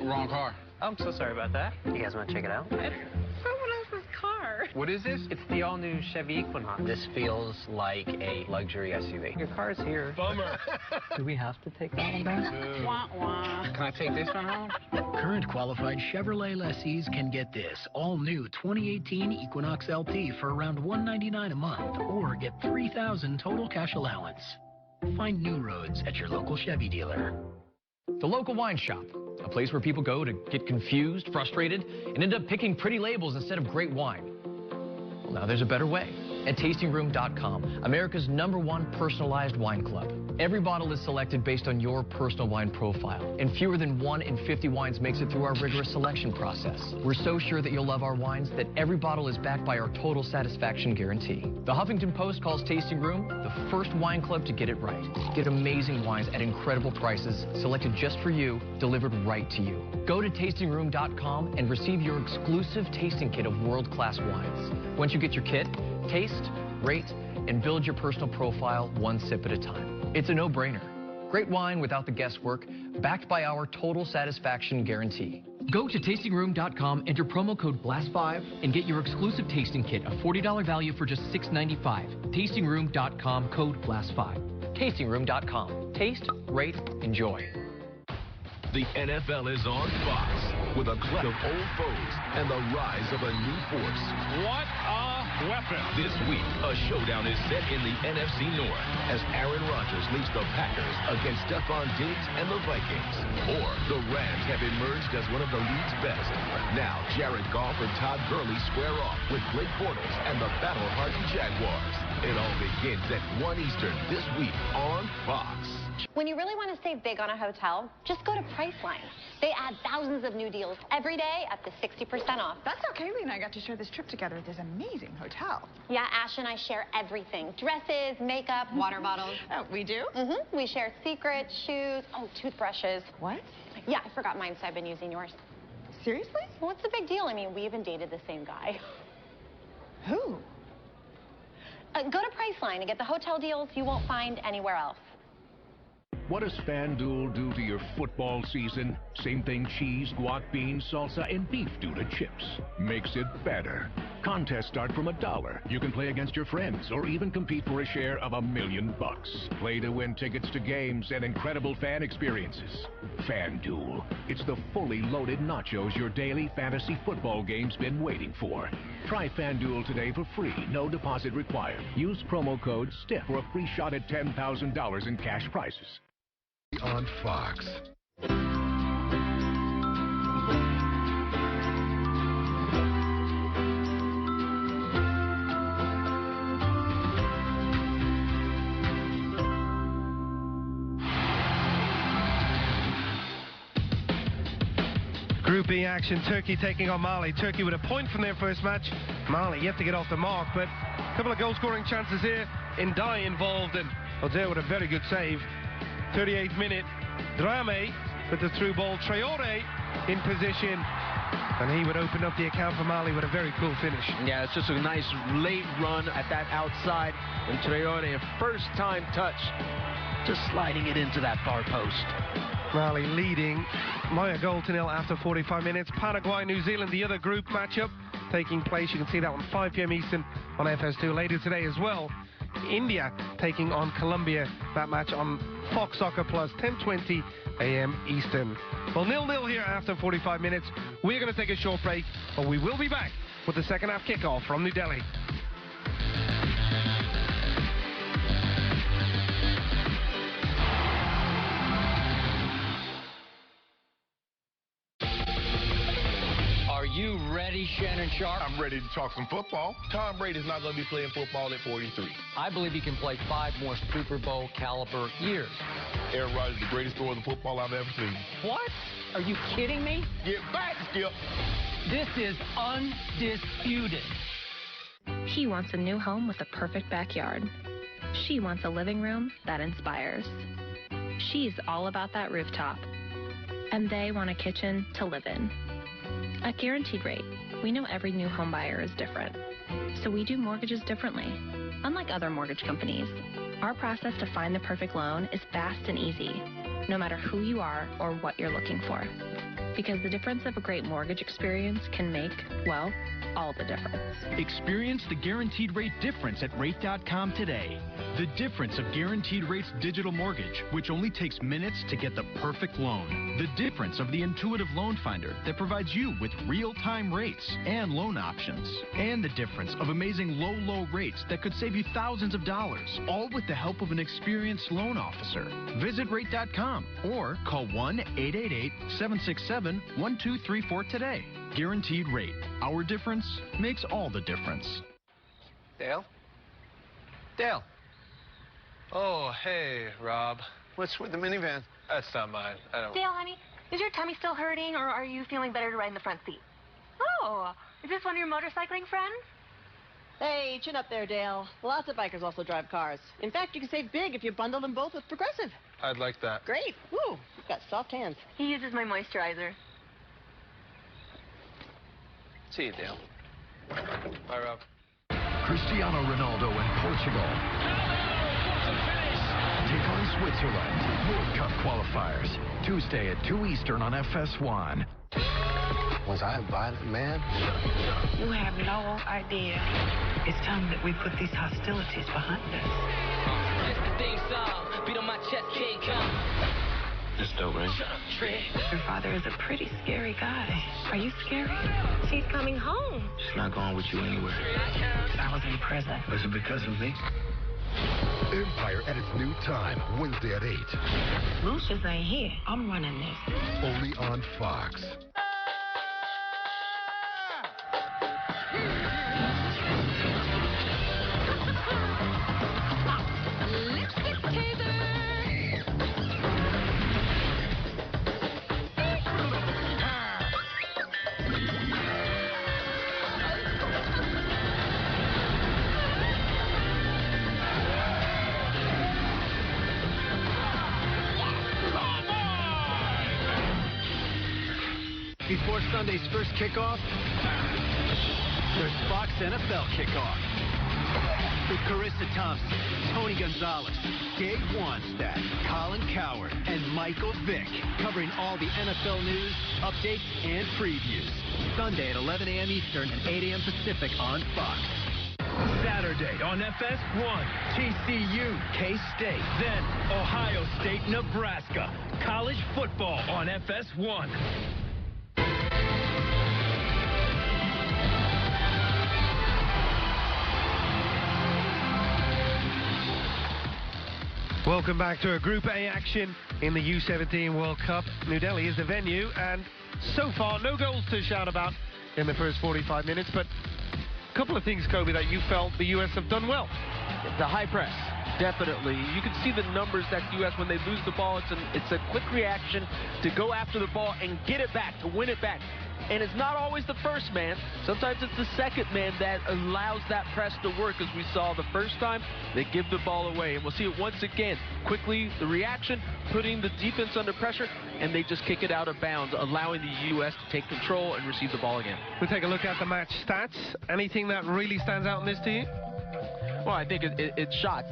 Wrong car. Oh, I'm so sorry about that. You guys want to check it out? It's someone else's car. What is this? It's the all-new Chevy Equinox. This feels like a luxury SUV. Your car's here. Bummer. Do we have to take that one back? Wah, wah. Can I take this one home? Current qualified Chevrolet lessees can get this all-new 2018 Equinox LT for around $199 a month, or get $3,000 total cash allowance. Find new roads at your local Chevy dealer. The local wine shop, a place where people go to get confused, frustrated, and end up picking pretty labels instead of great wine. Well, now there's a better way. At TastingRoom.com, America's #1 personalized wine club. Every bottle is selected based on your personal wine profile, and fewer than 1 in 50 wines makes it through our rigorous selection process. We're so sure that you'll love our wines that every bottle is backed by our total satisfaction guarantee. The Huffington Post calls Tasting Room the first wine club to get it right. Get amazing wines at incredible prices, selected just for you, delivered right to you. Go to TastingRoom.com and receive your exclusive tasting kit of world-class wines. Once you get your kit, taste, rate, and build your personal profile one sip at a time. It's a no-brainer. Great wine without the guesswork, backed by our total satisfaction guarantee. Go to TastingRoom.com, enter promo code BLAST5, and get your exclusive tasting kit, a $40 value for just $6.95. TastingRoom.com, code BLAST5. TastingRoom.com. Taste, rate, enjoy. The NFL is on Fox with a clash of old foes and the rise of a new force. What a weapon! This week, a showdown is set in the NFC North as Aaron Rodgers leads the Packers against Stephon Diggs and the Vikings. Or the Rams have emerged as one of the league's best. Now, Jared Goff and Todd Gurley square off with Blake Bortles and the battle-hardened Jaguars. It all begins at 1 Eastern this week on Fox. When you really want to save big on a hotel, just go to Priceline. They add thousands of new deals every day up to 60% off. That's how Kaylee and I got to share this trip together at this amazing hotel. Yeah, Ash and I share everything. Dresses, makeup, water bottles. Oh, we do? Mm-hmm. We share secrets, shoes, toothbrushes. What? Yeah, I forgot mine, so I've been using yours. Seriously? Well, what's the big deal? I mean, we even dated the same guy. Who? Go to Priceline and get the hotel deals you won't find anywhere else. What does FanDuel do to your football season? Same thing cheese, guac, beans, salsa, and beef do to chips. Makes it better. Contests start from $1. You can play against your friends or even compete for a share of $1 million. Play to win tickets to games and incredible fan experiences. FanDuel. It's the fully loaded nachos your daily fantasy football game's been waiting for. Try FanDuel today for free. No deposit required. Use promo code STIFF for a free shot at $10,000 in cash prizes. On Fox. Group B action, Turkey taking on Mali. Turkey with a point from their first match. Mali yet to get off the mark, but a couple of goal-scoring chances here. Ndai involved, and Ozer with a very good save. 38th minute, Drame with the through ball. Traore in position, and he would open up the account for Mali with a very cool finish. Yeah, it's just a nice late run at that outside, and Traore, a first-time touch, just sliding it into that far post. Mali leading by a goal to nil after 45 minutes. Paraguay, New Zealand, the other group matchup taking place. You can see that one 5 p.m. Eastern on FS2 later today as well. India taking on Colombia. That match on Fox Soccer Plus, 10:20 a.m. Eastern. Well, 0-0 here after 45 minutes. We're going to take a short break, but we will be back with the second half kickoff from New Delhi. Are you ready, Shannon Sharp? I'm ready to talk some football. Tom Brady's not going to be playing football at 43. I believe he can play 5 more Super Bowl caliber years. Aaron Rodgers is the greatest thrower of the football I've ever seen. What? Are you kidding me? Get back, Skip. This is undisputed. He wants a new home with a perfect backyard. She wants a living room that inspires. She's all about that rooftop. And they want a kitchen to live in. At Guaranteed Rate, we know every new home buyer is different. So we do mortgages differently. Unlike other mortgage companies, our process to find the perfect loan is fast and easy, no matter who you are or what you're looking for. Because the difference of a great mortgage experience can make, well, all the difference. Experience the Guaranteed Rate difference at Rate.com today. The difference of Guaranteed Rate's digital mortgage, which only takes minutes to get the perfect loan. The difference of the intuitive loan finder that provides you with real-time rates and loan options. And the difference of amazing low rates that could save you thousands of dollars, all with the help of an experienced loan officer. Visit Rate.com or call 1-888-767-1234 today. Guaranteed Rate. Our difference makes all the difference. Dale? Dale. Oh, hey, Rob. What's with the minivan? That's not mine. I don't... Dale, honey, is your tummy still hurting, or are you feeling better to ride in the front seat? Oh, is this one of your motorcycling friends? Hey, chin up there, Dale. Lots of bikers also drive cars. In fact, you can save big if you bundle them both with Progressive. I'd like that. Great. Woo, you've got soft hands. He uses my moisturizer. See you, Dale. Bye, Rob. Cristiano Ronaldo in Portugal. Take on Switzerland. World Cup qualifiers. Tuesday at 2 Eastern on FS1. Was I a violent man? You have no idea. It's time that we put these hostilities behind us. It's dope, right? Your father is a pretty scary guy. Are you scary? She's coming home. She's not going with you anywhere. I was in prison. Was it because of me? Empire at its new time, Wednesday at 8. Lucius ain't here. I'm running this. Only on Fox. Before Sunday's first kickoff, there's Fox NFL Kickoff. With Carissa Thompson, Tony Gonzalez, Dave Wanstack, Colin Coward, and Michael Vick, covering all the NFL news, updates, and previews. Sunday at 11 a.m. Eastern and 8 a.m. Pacific on Fox. Saturday on FS1, TCU, K-State, then Ohio State, Nebraska. College football on FS1. Welcome back to a Group A action in the U17 World Cup. New Delhi is the venue, and so far no goals to shout about in the first 45 minutes, but a couple of things, Kobe, that you felt the U.S. have done well. The high press, definitely. You can see the numbers that the U.S., when they lose the ball, it's a quick reaction to go after the ball and get it back, to win it back. And it's not always the first man. Sometimes it's the second man that allows that press to work, as we saw the first time. They give the ball away, and we'll see it once again. Quickly, the reaction, putting the defense under pressure, and they just kick it out of bounds, allowing the U.S. to take control and receive the ball again. We'll take a look at the match stats. Anything that really stands out in this to you? Well, I think it's shots.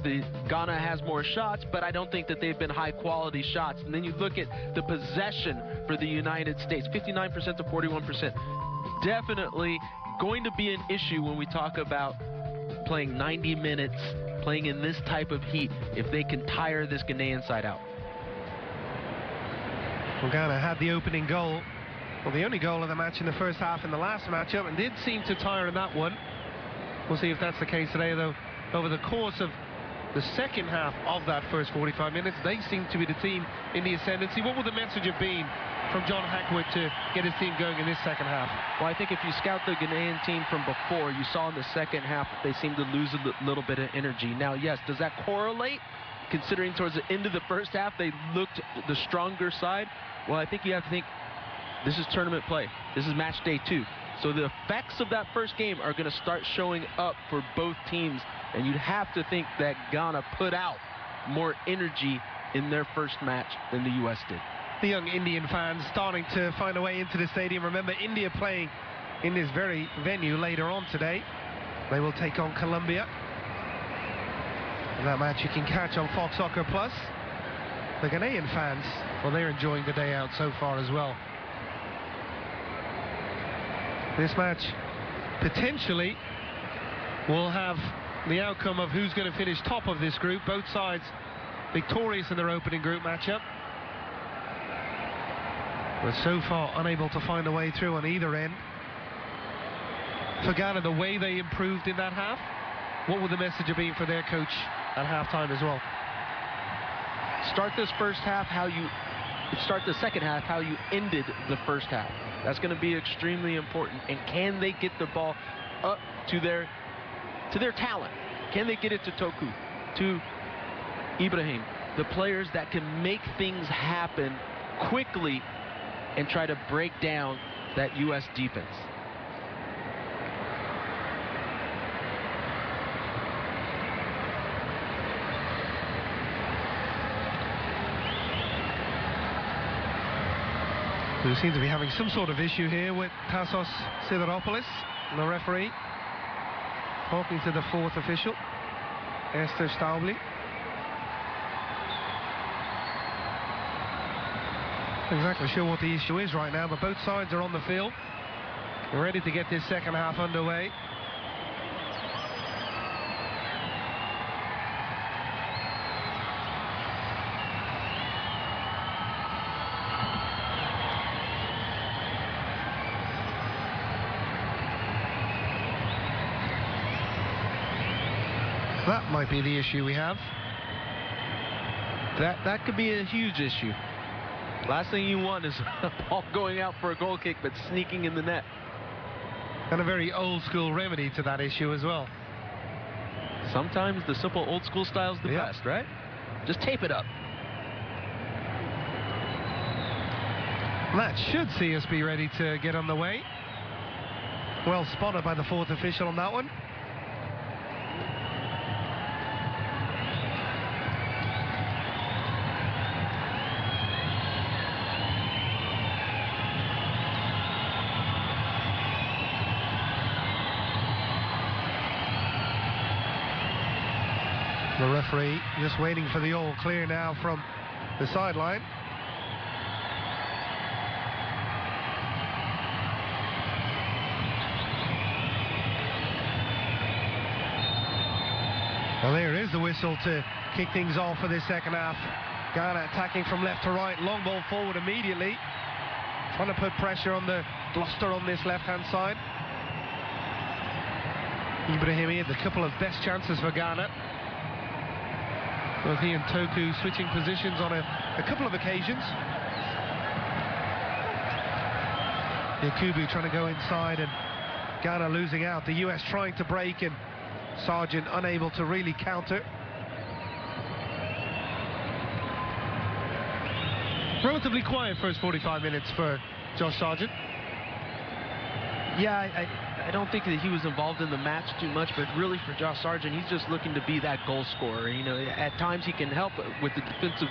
Ghana has more shots, but I don't think that they've been high-quality shots. And then you look at the possession for the United States, 59% to 41%. Definitely going to be an issue when we talk about playing 90 minutes, playing in this type of heat, if they can tire this Ghanaian side out. Well, Ghana had the opening goal, well, the only goal of the match in the first half in the last matchup, and did seem to tire in that one. We'll see if that's the case today, though. Over the course of the second half of that first 45 minutes, they seem to be the team in the ascendancy. What would the message have been from John Hackwood to get his team going in this second half? Well, I think if you scout the Ghanaian team from before, you saw in the second half they seemed to lose a little bit of energy. Now, yes, does that correlate? Considering towards the end of the first half, they looked the stronger side. Well, I think you have to think this is tournament play. This is match day 2. So the effects of that first game are going to start showing up for both teams, and you'd have to think that Ghana put out more energy in their first match than the U.S. did. The young Indian fans starting to find a way into the stadium. Remember, India playing in this very venue later on today. They will take on Colombia. And that match you can catch on Fox Soccer Plus. The Ghanaian fans, well, they're enjoying the day out so far as well. This match potentially will have the outcome of who's going to finish top of this group. Both sides victorious in their opening group matchup, but so far unable to find a way through on either end. For Ghana, the way they improved in that half, what would the message have been for their coach at halftime as well? Start this first half start the second half how you ended the first half. That's going to be extremely important. And can they get the ball up to their talent? Can they get it to Toku, to Ibrahim, the players that can make things happen quickly and try to break down that U.S. defense? We seem to be having some sort of issue here with Tassos Sideropoulos, the referee, talking to the fourth official, Esther Staubli. Not exactly sure what the issue is right now, but both sides are on the field. We're ready to get this second half underway. That might be the issue we have. That could be a huge issue. Last thing you want is a ball going out for a goal kick but sneaking in the net. And a very old school remedy to that issue as well. Sometimes the simple old school style is the best, right? Just tape it up. That should see us be ready to get on the way. Well spotted by the fourth official on that one. The referee just waiting for the all clear now from the sideline. Well, there is the whistle to kick things off for this second half. Ghana attacking from left to right, long ball forward immediately. Trying to put pressure on the Gloucester on this left-hand side. Ibrahimi had a couple of best chances for Ghana. Both he and Toku switching positions on a couple of occasions. Yakubu trying to go inside and Ghana losing out. The US trying to break and Sargent unable to really counter. Relatively quiet first 45 minutes for Josh Sargent. Yeah, I don't think that he was involved in the match too much, but really for Josh Sargent, he's just looking to be that goal scorer. You know, at times he can help with the defensive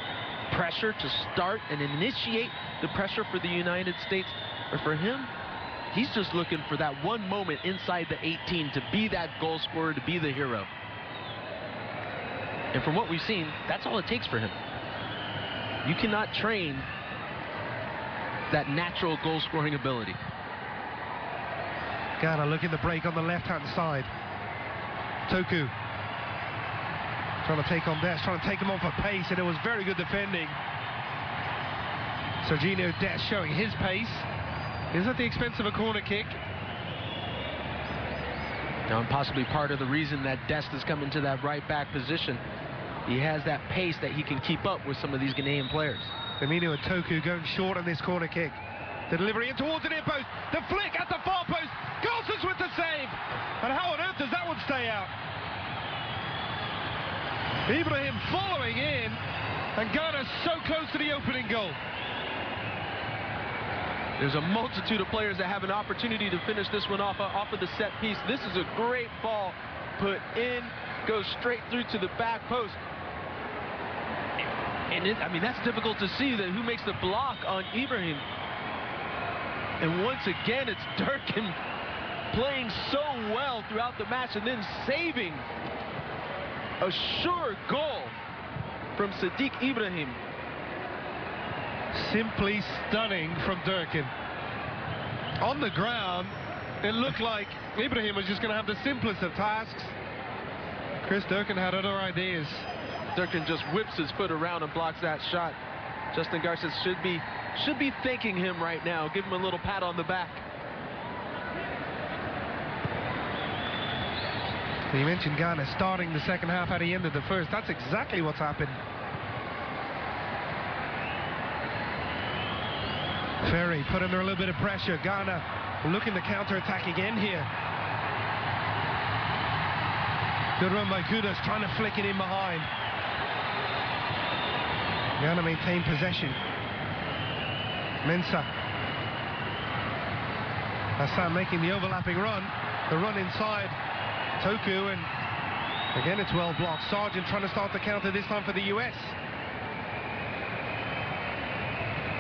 pressure to start and initiate the pressure for the United States. But for him, he's just looking for that one moment inside the 18 to be that goal scorer, to be the hero. And from what we've seen, that's all it takes for him. You cannot train that natural goal scoring ability. Ghana looking to break on the left-hand side. Toku trying to take on Des, trying to take him off at pace, and it was very good defending. Serginho Des showing his pace. Is at the expense of a corner kick. Now, and possibly part of the reason that Dest has come into that right back position, he has that pace that he can keep up with some of these Ghanaian players. Firmino and Toku going short on this corner kick. The delivery in towards the near post. The flick at the far post. Golson's with the save. And how on earth does that one stay out? Ibrahim following in. And Ghana so close to the opening goal. There's a multitude of players that have an opportunity to finish this one off of the set piece. This is a great ball put in, goes straight through to the back post. And I mean, that's difficult to see, that who makes the block on Ibrahim. And once again, it's Durkin playing so well throughout the match and then saving a sure goal from Sadiq Ibrahim. Simply stunning from Durkin. On the ground, it looked like Ibrahim was just going to have the simplest of tasks. Chris Durkin had other ideas. Durkin just whips his foot around and blocks that shot. Justin Garces should be thanking him right now. Give him a little pat on the back. You mentioned Ghana starting the second half at the end of the first. That's exactly what's happened. Ferry put under a little bit of pressure. Ghana looking to counter-attack again here. Good run by Kudos, trying to flick it in behind. Ghana maintain possession. Mensah. Hassan making the overlapping run. The run inside Toku, and again it's well blocked. Sargent trying to start the counter, this time for the US.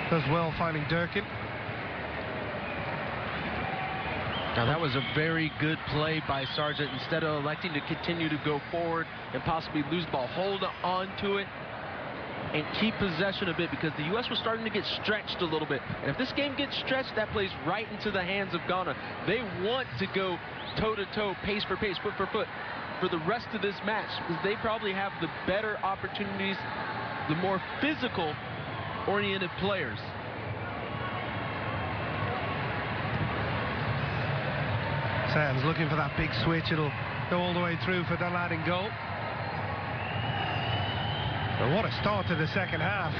Does well finding Durkin. Now that was a very good play by Sargent. Instead of electing to continue to go forward and possibly lose the ball, hold on to it and keep possession a bit, because the U.S. was starting to get stretched a little bit. And if this game gets stretched, that plays right into the hands of Ghana. They want to go toe-to-toe, pace for pace, foot for foot for the rest of this match, because they probably have the better opportunities, the more physical-oriented players. Sands looking for that big switch. It'll go all the way through for Dunlad in goal. And what a start to the second half.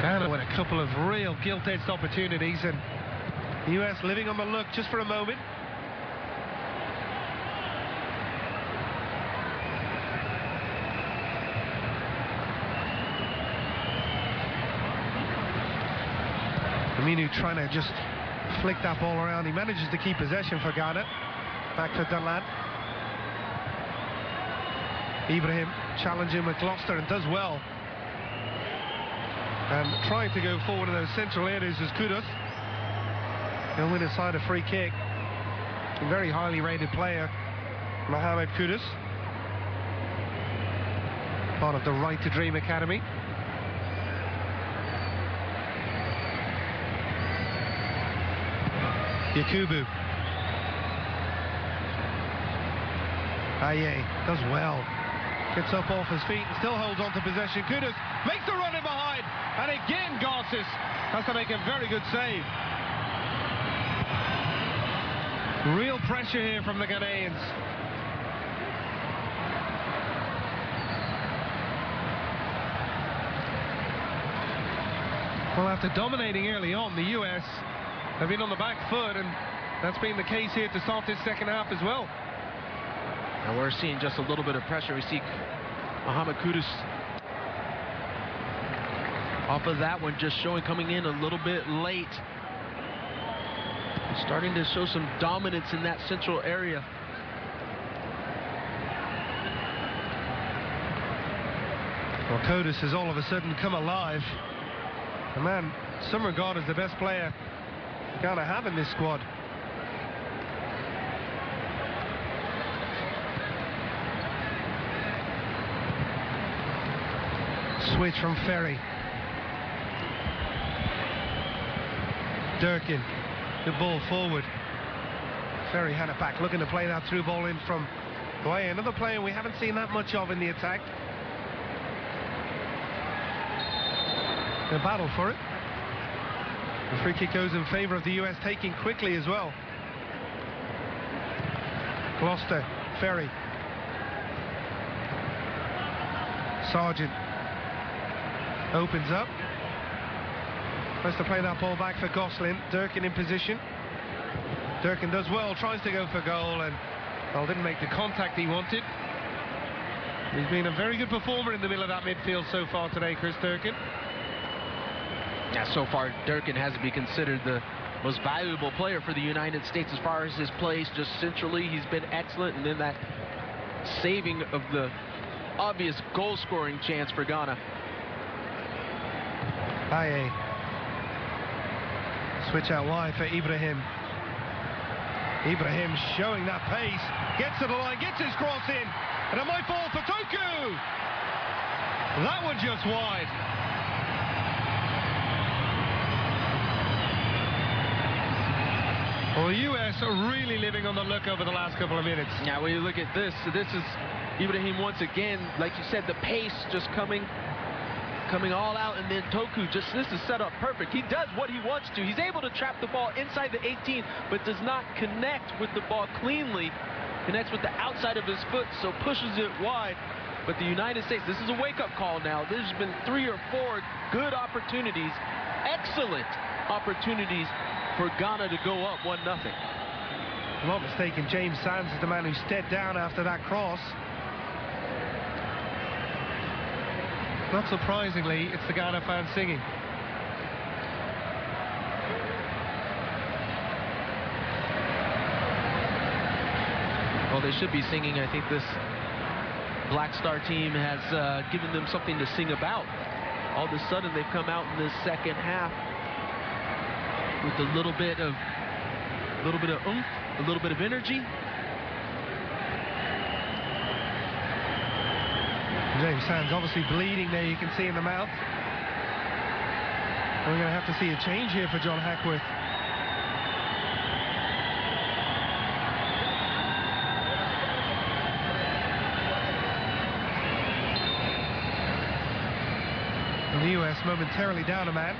Ghana with a couple of real gilt-edged opportunities, and the US living on the look just for a moment. Aminu trying to just flick that ball around. He manages to keep possession for Ghana. Back to Dunlap. Ibrahim challenging McGloster and does well. And trying to go forward in those central areas is Kudus. He'll win aside a free kick. A very highly rated player, Mohamed Kudus. Part of the Right to Dream Academy. Yakubu. Aye does well. Gets up off his feet and still holds on to possession. Kudus makes the run in behind. And again, Garces has to make a very good save. Real pressure here from the Ghanaians. Well, after dominating early on, the US have been on the back foot, and that's been the case here to start this second half as well. And we're seeing just a little bit of pressure. We see Mohamed Kudus off of that one, just showing, coming in a little bit late. Starting to show some dominance in that central area. Well, Kudus has all of a sudden come alive. The man, some regard as the best player Ghana have in this squad. Switch from Ferry. Durkin, good ball forward. Ferry had it back, looking to play that through ball in from Guay. Another player we haven't seen that much of in the attack. The battle for it. The free kick goes in favor of the US, taking quickly as well. Gloucester, Ferry. Sargent opens up. Tries to play that ball back for Gosselin. Durkin in position. Durkin does well, tries to go for goal, and well, didn't make the contact he wanted. He's been a very good performer in the middle of that midfield so far today, Chris Durkin. Yeah, so far Durkin has to be considered the most valuable player for the United States as far as his plays just centrally. He's been excellent, and then that saving of the obvious goal-scoring chance for Ghana. Aye. Switch out wide for Ibrahim. Ibrahim showing that pace, gets to the line, gets his cross in, and it might fall for Toku. That one just wide. Well, the US are really living on the look over the last couple of minutes. Now, when you look at this is Ibrahim once again, like you said, the pace just coming all out, and then Toku this is set up perfect. He does what he wants to. He's able to trap the ball inside the 18, but does not connect with the ball cleanly. Connects with the outside of his foot, so pushes it wide. But the United States, this is a wake-up call now. There's been 3 or 4 good opportunities, excellent opportunities for Ghana to go up 1-0. I'm not mistaken, James Sands is the man who stepped down after that cross. Not surprisingly, it's the Ghana fans singing. Well, they should be singing. I think this Black Star team has given them something to sing about. All of a sudden, they've come out in this second half with a little bit of oomph, a little bit of energy. James Sands obviously bleeding there, you can see in the mouth. We're going to have to see a change here for John Hackworth. And the US momentarily down a man.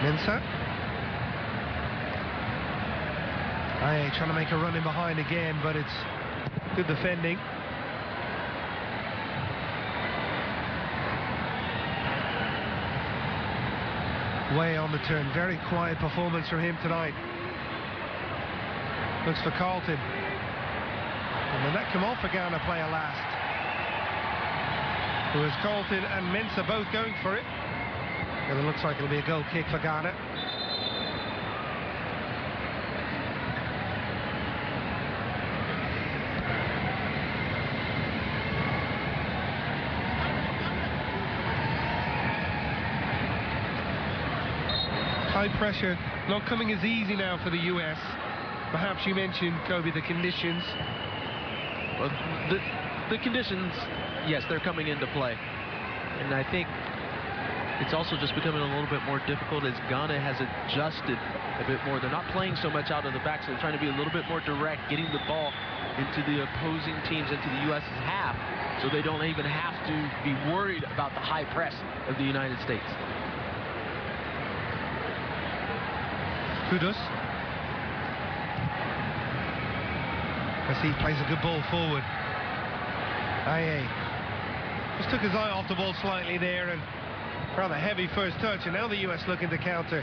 Mensah. Aye, trying to make a run in behind again, but it's good defending. Way on the turn. Very quiet performance from him tonight. Looks for Carlton. And the net come off for Ghana player last. It was Carlton and Mensah both going for it. And it looks like it'll be a goal kick for Ghana. High pressure, not coming as easy now for the US. Perhaps you mentioned, Kobe, the conditions. Well, the conditions, yes, they're coming into play. And I think it's also just becoming a little bit more difficult as Ghana has adjusted a bit more. They're not playing so much out of the back, so they're trying to be a little bit more direct, getting the ball into the opposing teams, into the US's half, so they don't even have to be worried about the high press of the United States. Kudos. As he plays a good ball forward. Aye. Just took his eye off the ball slightly there, and rather heavy first touch, and now the US looking to counter.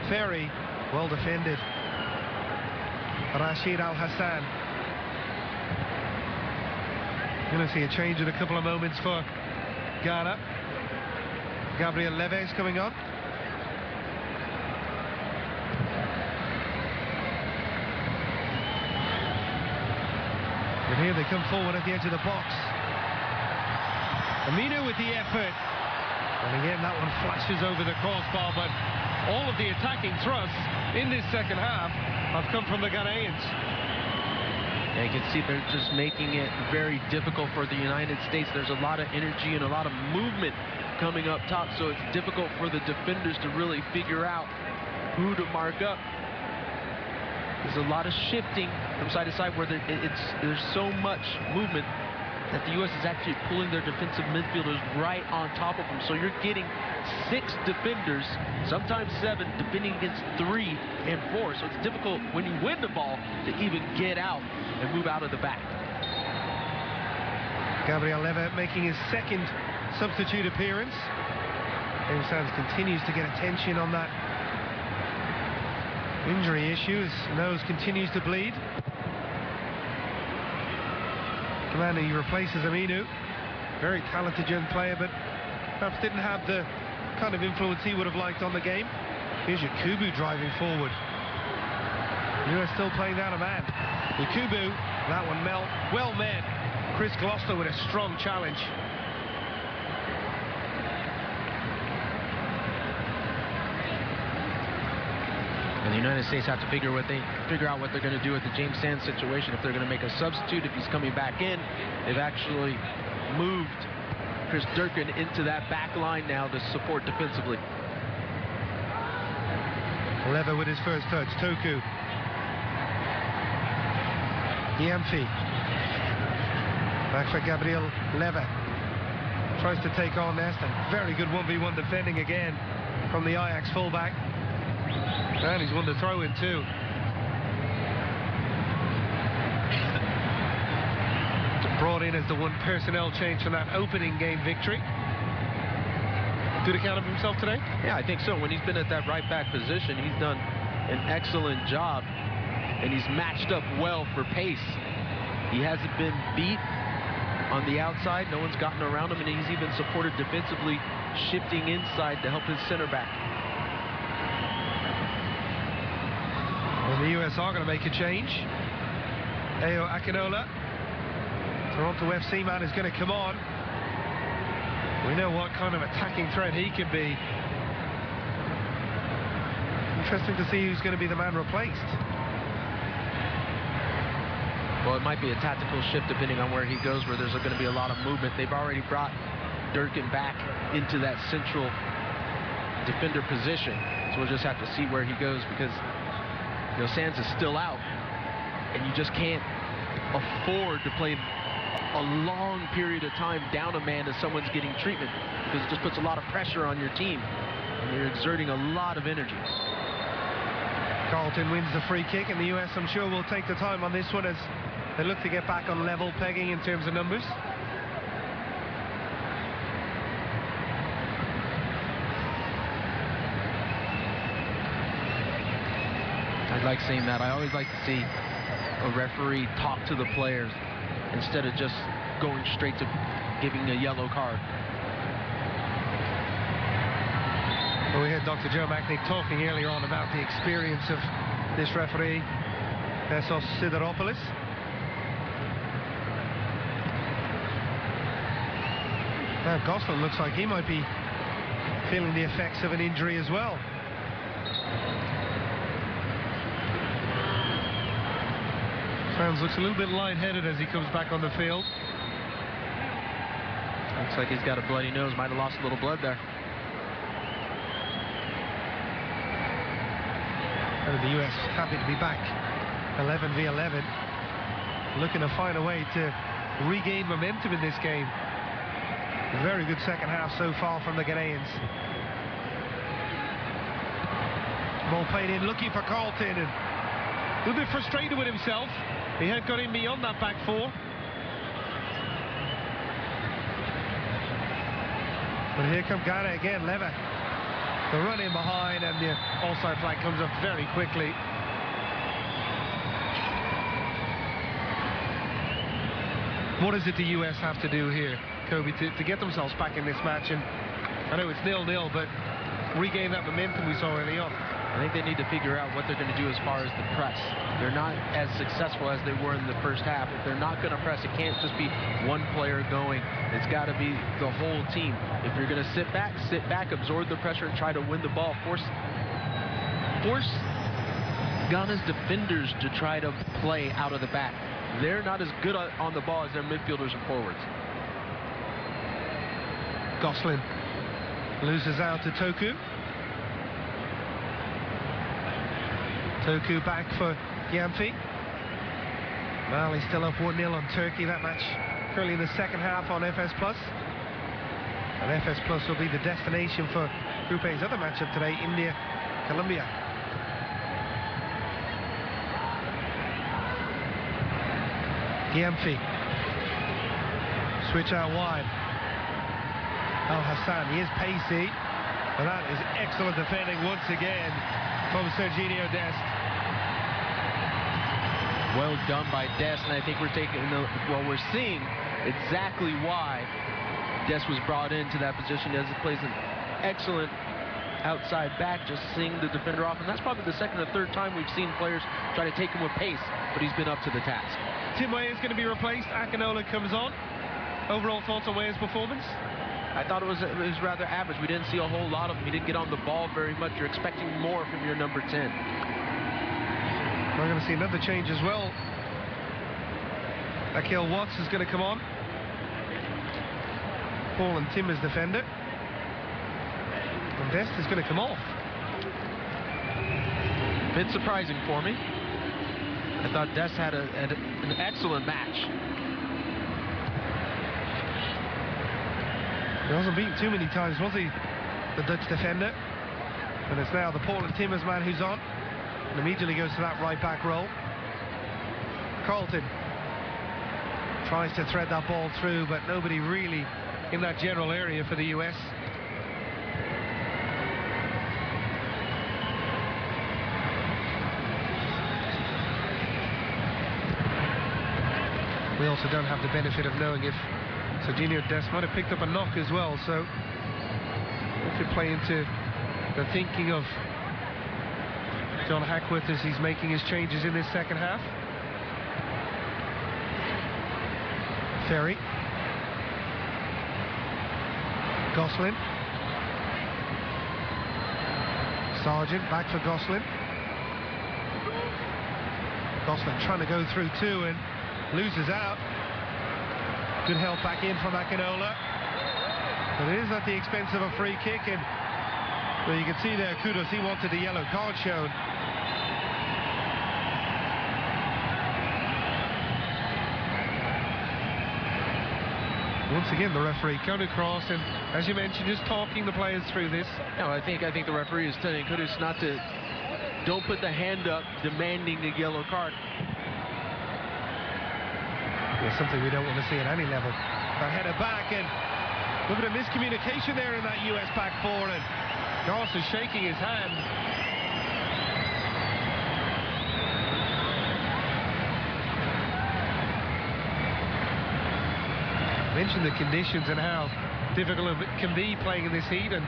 Very well defended. Rashid Al Hassan. Going to see a change in a couple of moments for Ghana. Gabriel Leves coming on. And here they come forward at the edge of the box. Aminu with the effort. And again, that one flashes over the crossbar, but all of the attacking thrusts in this second half have come from the Ghanaians. Yeah, you can see they're just making it very difficult for the United States. There's a lot of energy and a lot of movement coming up top, so it's difficult for the defenders to really figure out who to mark up. There's a lot of shifting from side to side where there's so much movement that the U.S. is actually pulling their defensive midfielders right on top of them. So you're getting 6 defenders, sometimes 7, defending against 3 and 4. So it's difficult when you win the ball to even get out and move out of the back. Gabriel Lever making his second substitute appearance. James Sands continues to get attention on that injury issue. His nose continues to bleed. Commander, he replaces Aminu. Very talented young player, but perhaps didn't have the kind of influence he would have liked on the game. Here's Yakubu driving forward. US still playing down a man. Yakubu, that one well met. Chris Gloucester with a strong challenge. And the United States have to figure out what they're going to do with the James Sands situation. If they're going to make a substitute, if he's coming back in. They've actually moved Chris Durkin into that back line now to support defensively. Lever with his first touch. Toku. Yamfi. Back for Gabriel Lever. Tries to take on Nest. Very good 1v1 defending again from the Ajax fullback. And he's won the throw-in too. Brought in as the one personnel change from that opening game victory. Good account of himself today? Yeah, I think so. When he's been at that right back position, he's done an excellent job, and he's matched up well for pace. He hasn't been beat on the outside. No one's gotten around him, and he's even supported defensively, shifting inside to help his center back. Well, the US are going to make a change. Ayo Akinola, Toronto FC man, is going to come on. We know what kind of attacking threat he can be. Interesting to see who's going to be the man replaced. Well, it might be a tactical shift depending on where he goes, where there's going to be a lot of movement. They've already brought Durkin back into that central defender position. So we'll just have to see where he goes, because Sands is still out, and you just can't afford to play a long period of time down a man as someone's getting treatment, because it just puts a lot of pressure on your team. And You're exerting a lot of energy. Carlton wins the free kick, and the US, I'm sure, will take the time on this one as they look to get back on level pegging in terms of numbers. I like seeing that. I always like to see a referee talk to the players instead of just going straight to giving a yellow card. Well, we heard Dr. Joe Macknick talking earlier on about the experience of this referee, Esos Sideropoulos. Now Gosselin looks like he might be feeling the effects of an injury as well. Sounds looks a little bit lightheaded as he comes back on the field. Looks like he's got a bloody nose. Might have lost a little blood there. And the US happy to be back 11v11, looking to find a way to regain momentum in this game. Very good second half so far from the Ghanaians. Ball played in, looking for Carlton, and a little bit frustrated with himself. He had got in beyond that back four. But here come Ghana again, Lever. The run in behind, and the offside flag comes up very quickly. What does it the US have to do here, Kobe, to get themselves back in this match? And I know it's 0-0, but regain that momentum we saw early on. I think they need to figure out what they're going to do as far as the press. They're not as successful as they were in the first half. If they're not going to press, it can't just be one player going. It's got to be the whole team. If you're going to sit back, absorb the pressure and try to win the ball. Force Ghana's defenders to try to play out of the back. They're not as good on the ball as their midfielders and forwards. Gosselin loses out to Toku. Toku back for Gyamfi. Mali still up 1-0 on Turkey. That match currently in the second half on FS Plus. And FS Plus will be the destination for Group A's other matchup today, India, Colombia. Gyamfi. Switch out wide. Al Hassan, he is pacey. And that is excellent defending once again from Serginho Dest. Well done by Dest, and I think we're seeing exactly why Dest was brought into that position, as it plays an excellent outside back, just seeing the defender off, and that's probably the second or third time we've seen players try to take him with pace, but he's been up to the task. Tim Weah is going to be replaced. Akinola comes on. Overall thoughts on Weah's performance? I thought it was rather average. We didn't see a whole lot of him. He didn't get on the ball very much. You're expecting more from your number 10. We're going to see another change as well. Akil Watts is going to come on. Paul and Tim as defender. And Dest is going to come off. A bit surprising for me. I thought Dest had an excellent match. He wasn't beaten too many times, was he, the Dutch defender? And it's now the Paul and Timmers man who's on, and immediately goes to that right back role. Carlton tries to thread that ball through, but nobody really in that general area for the US. We also don't have the benefit of knowing if Serginho Dest might have picked up a knock as well, so it could play into the thinking of John Hackworth as he's making his changes in this second half. Ferry. Gosselin. Sargent back for Gosselin. Gosselin trying to go through too and loses out. Good help back in from Akinola. But it is at the expense of a free kick, and well, you can see there Kudos, he wanted the yellow card shown. Once again, the referee going across and, as you mentioned, just talking the players through this. No, I think the referee is telling Kudus not to, don't put the hand up demanding the yellow card. Yeah, something we don't want to see at any level. That header back, and a little bit of miscommunication there in that US back four, and Goss is shaking his hand. Mentioned the conditions and how difficult it can be playing in this heat, and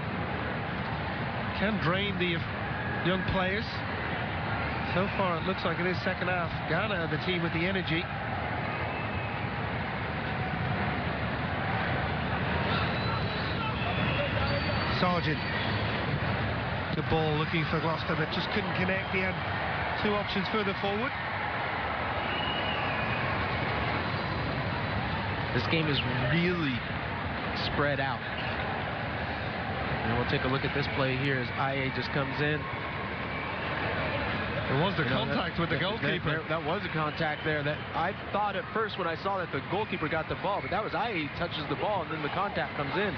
can drain the young players. So far, it looks like in this second half, Ghana, the team with the energy. Sargent. Good ball looking for Gloucester, but just couldn't connect. He had two options further forward. This game is really spread out. And we'll take a look at this play here as IA just comes in. There was the contact with the goalkeeper. That was a contact there. That I thought at first when I saw that the goalkeeper got the ball, but that was IA touches the ball and then the contact comes in.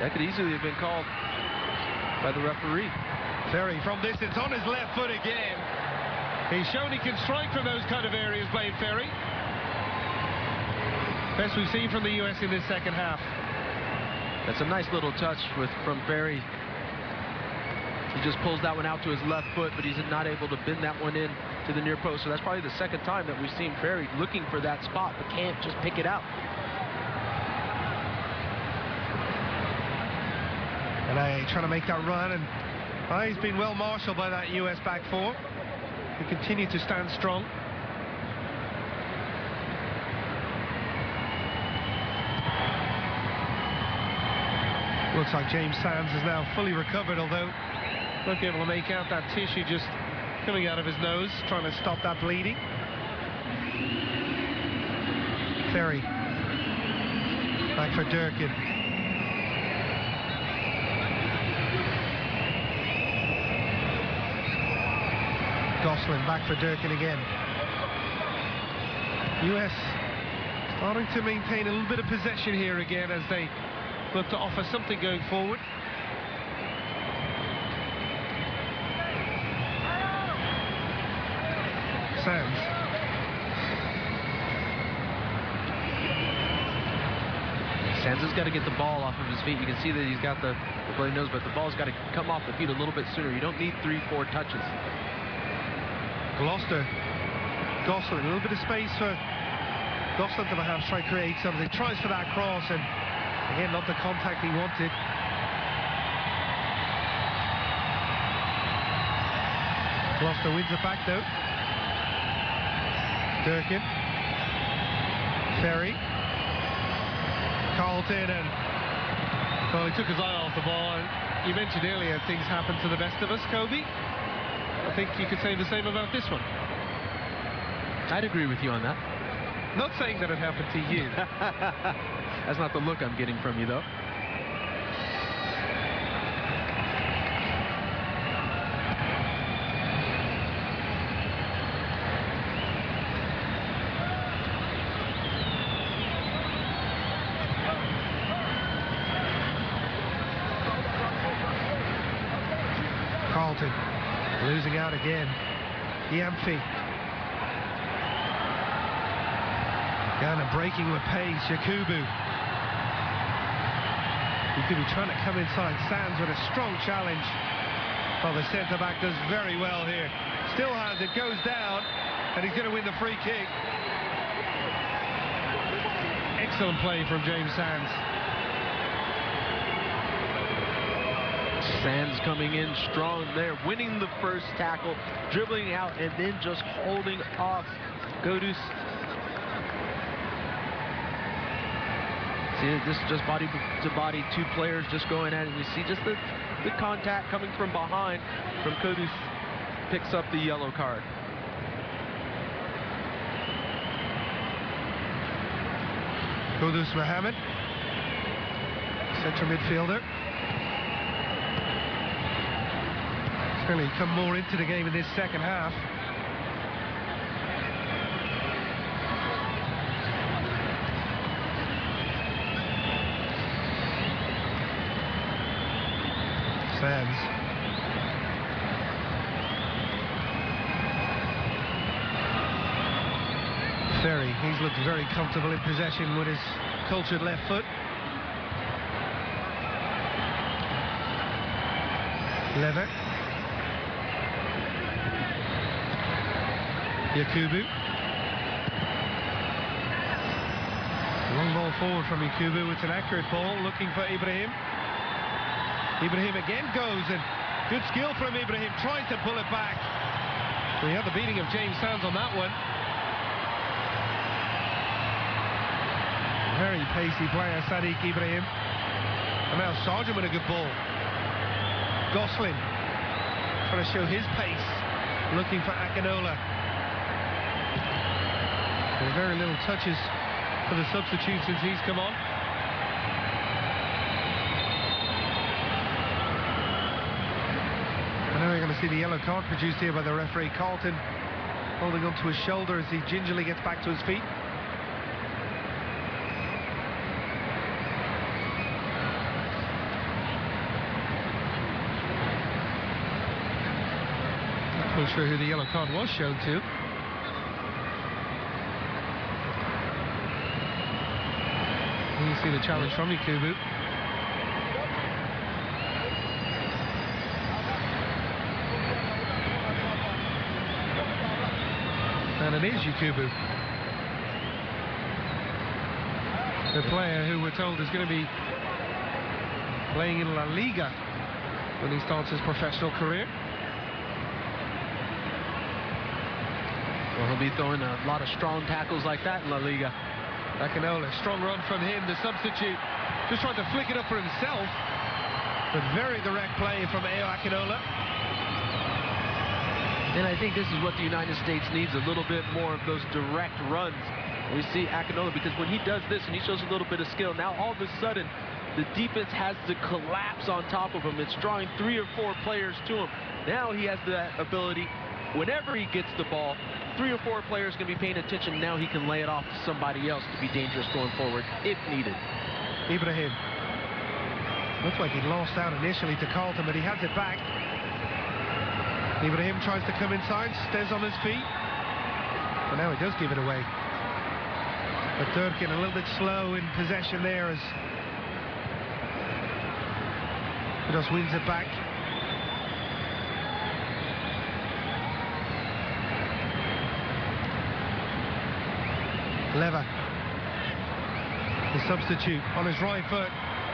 That could easily have been called by the referee. Ferry from distance on his left foot again. He's shown he can strike from those kind of areas, Blade Ferry. Best we've seen from the US in this second half. That's a nice little touch from Ferry. He just pulls that one out to his left foot, but he's not able to bend that one in to the near post. So that's probably the second time that we've seen Ferry looking for that spot, but can't just pick it out. And trying to make that run, and he's been well marshaled by that US back four. He continued to stand strong. Looks like James Sands is now fully recovered, although won't be able to make out that tissue just coming out of his nose, trying to stop that bleeding. Ferry. Back for Durkin. Gosselin back for Durkin again. US starting to maintain a little bit of possession here again as they look to offer something going forward. Sands. Sands has got to get the ball off of his feet. You can see that he's got the bloody nose, but the ball's got to come off the feet a little bit sooner. You don't need 3-4 touches. Gloucester. Gosselin, a little bit of space for Gosselin to perhaps try to create something. Tries for that cross, and again, not the contact he wanted. Gloucester wins it back though. Durkin. Ferry. Carlton, and well, he took his eye off the ball. And you mentioned earlier things happen to the best of us, Kobe. I think you could say the same about this one. I'd agree with you on that. Not saying that it happened to you. That's not the look I'm getting from you, though. Carlton losing out again. Yamfi. Ghana breaking with pace. Yakubu. Yakubu trying to come inside. Sands with a strong challenge. Well, the centre-back does very well here. Still hands it, goes down, and he's going to win the free kick. Excellent play from James Sands. Sands coming in strong there, winning the first tackle, dribbling out, and then just holding off Godus. See, this is just body to body, two players just going at it. You see just the contact coming from behind from Kodus, picks up the yellow card. Kodus Mohammed, central midfielder. Certainly come more into the game in this second half. hands. Ferry, he's looked very comfortable in possession with his cultured left foot. Lever. Yakubu. Long ball forward from Yakubu. It's an accurate ball looking for Ibrahim. Ibrahim again goes, and good skill from Ibrahim. Tries to pull it back. We had the beating of James Sands on that one. Very pacey player, Sadiq Ibrahim. And now Sargent with a good ball. Gosling trying to show his pace, looking for Akinola. There's very little touches for the substitute since he's come on. I know we're going to see the yellow card produced here by the referee. Carlton holding onto his shoulder as he gingerly gets back to his feet. Not sure who the yellow card was shown to. You see the challenge from Yakubu. And it is Yakubu, the player who we're told is going to be playing in La Liga when he starts his professional career. Well, he'll be throwing a lot of strong tackles like that in La Liga. Akinola, strong run from him, the substitute. Just trying to flick it up for himself. But very direct play from Eo Akinola. And I think this is what the United States needs, a little bit more of those direct runs. We see Akinola, because when he does this and he shows a little bit of skill, now all of a sudden the defense has to collapse on top of him. It's drawing 3 or 4 players to him. Now he has that ability, whenever he gets the ball, 3 or 4 players going to be paying attention. Now he can lay it off to somebody else to be dangerous going forward if needed. Ibrahim. Looked like he lost out initially to Carlton, but he has it back. Ibrahim tries to come inside, stays on his feet. But now he does give it away. But Durkin a little bit slow in possession there as he just wins it back. Lever, the substitute on his right foot.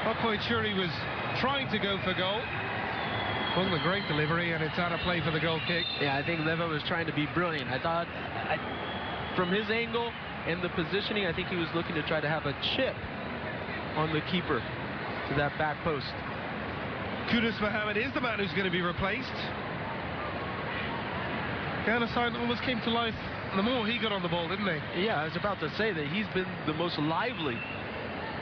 Not quite sure he was trying to go for goal. Wasn't a great delivery, and it's out of play for the goal kick. Yeah, I think Lever was trying to be brilliant. I thought from his angle and the positioning, I think he was looking to try to have a chip on the keeper to that back post. Kudus Mohammed is the man who's going to be replaced. Ghana side almost came to life the more he got on the ball, didn't they? Yeah, I was about to say that he's been the most lively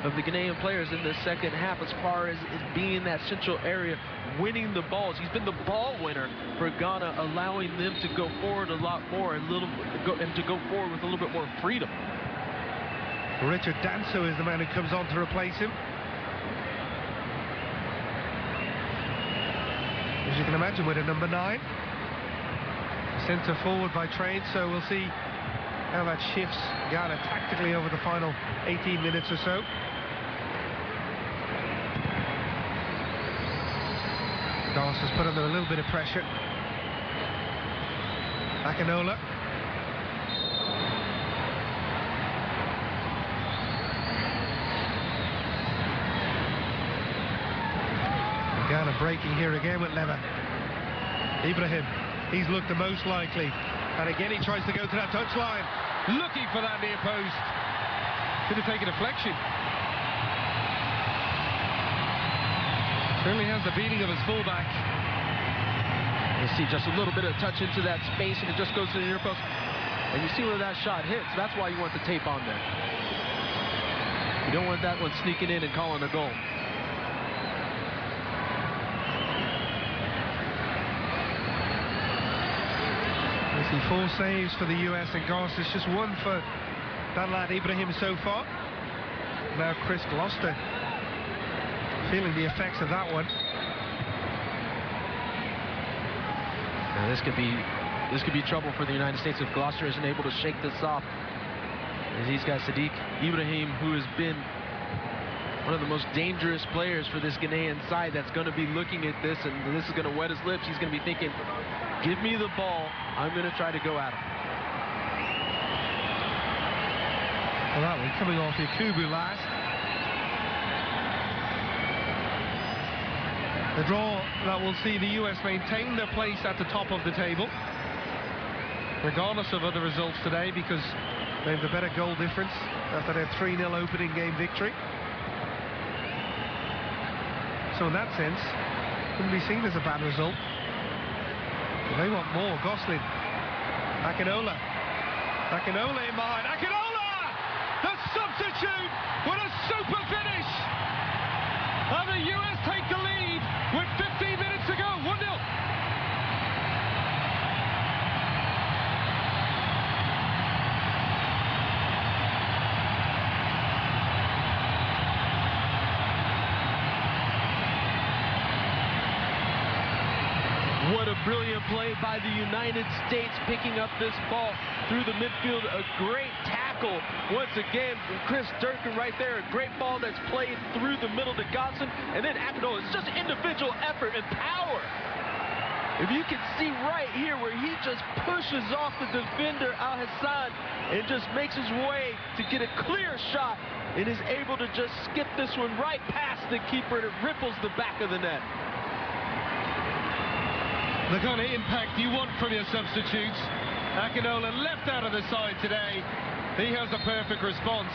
of the Ghanaian players in the second half as far as being in that central area, winning the balls. He's been the ball winner for Ghana, allowing them to go forward a lot more and to go forward with a little bit more freedom. Richard Danso is the man who comes on to replace him. As you can imagine, with a number 9. Centre forward by trade, so we'll see how that shifts Ghana tactically over the final 18 minutes or so. Doss has put under a little bit of pressure. Akinola. Ghana breaking here again with Lever. Ibrahim. He's looked the most likely. And again, he tries to go to that touchline. Looking for that near post. Could have taken a deflection. Certainly has the beating of his fullback. You see just a little bit of touch into that space, and it just goes to the near post. And you see where that shot hits. That's why you want the tape on there. You don't want that one sneaking in and calling a goal. See 4 saves for the US, and Goss is just 1 for that lad Ibrahim so far. Now Chris Gloucester feeling the effects of that one. This could be trouble for the United States if Gloucester isn't able to shake this off. As he's got Sadiq Ibrahim, who has been one of the most dangerous players for this Ghanaian side, that's going to be looking at this, and this is going to wet his lips. He's going to be thinking, give me the ball. I'm going to try to go at him. Well, that one coming off Yakubu last. The draw that will see the US maintain their place at the top of the table, regardless of other results today, because they have the better goal difference after their 3-0 opening game victory. So in that sense, couldn't be seen as a bad result. But they want more. Gosling, Akinola in behind. Akinola, the substitute, with a super finish. And the US take the lead with 15 minutes to go. 1-0. What a brilliant play by the United States, picking up this ball through the midfield. A great tackle once again from Chris Durkin right there. A great ball that's played through the middle to Godson. And then Akinola. It's just individual effort and power. If you can see right here where he just pushes off the defender, Al Hassan, and just makes his way to get a clear shot and is able to just skip this one right past the keeper, and it ripples the back of the net. The kind of impact you want from your substitutes. Akinola left out of the side today. He has a perfect response.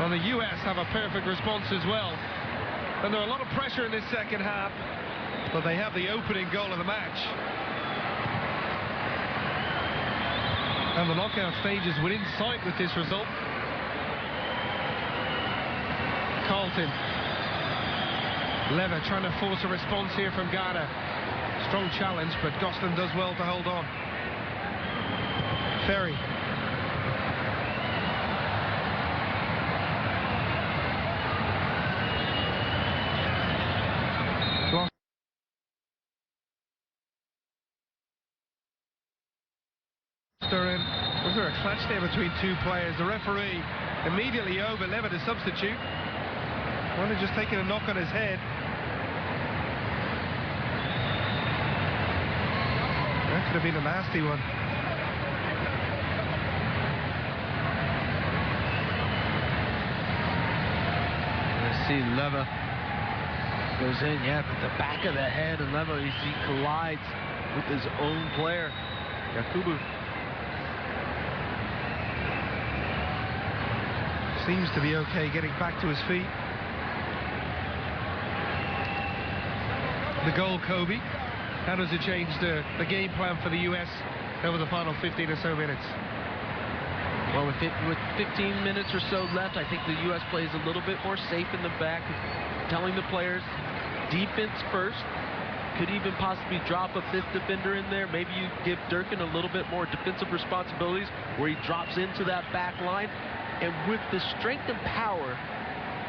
And the US have a perfect response as well. And there are a lot of pressure in this second half, but they have the opening goal of the match. And the knockout stage is within sight with this result. Carlton. Lever trying to force a response here from Ghana. Strong challenge, but Gosling does well to hold on. Ferry. Gloucester, and was there a clash there between two players? The referee immediately over Lever, the substitute. Well, they're just taking a knock on his head. That could have been a nasty one. Let's see, Lever goes in, yeah, at the back of the head, and Lever, he collides with his own player, Yakubu. Seems to be okay getting back to his feet. The goal, Kobe. How does it change the game plan for the US over the final 15 or so minutes? Well, with 15 minutes or so left, I think the US plays a little bit more safe in the back, telling the players defense first. Could even possibly drop a fifth defender in there. Maybe you give Durkin a little bit more defensive responsibilities where he drops into that back line. And with the strength and power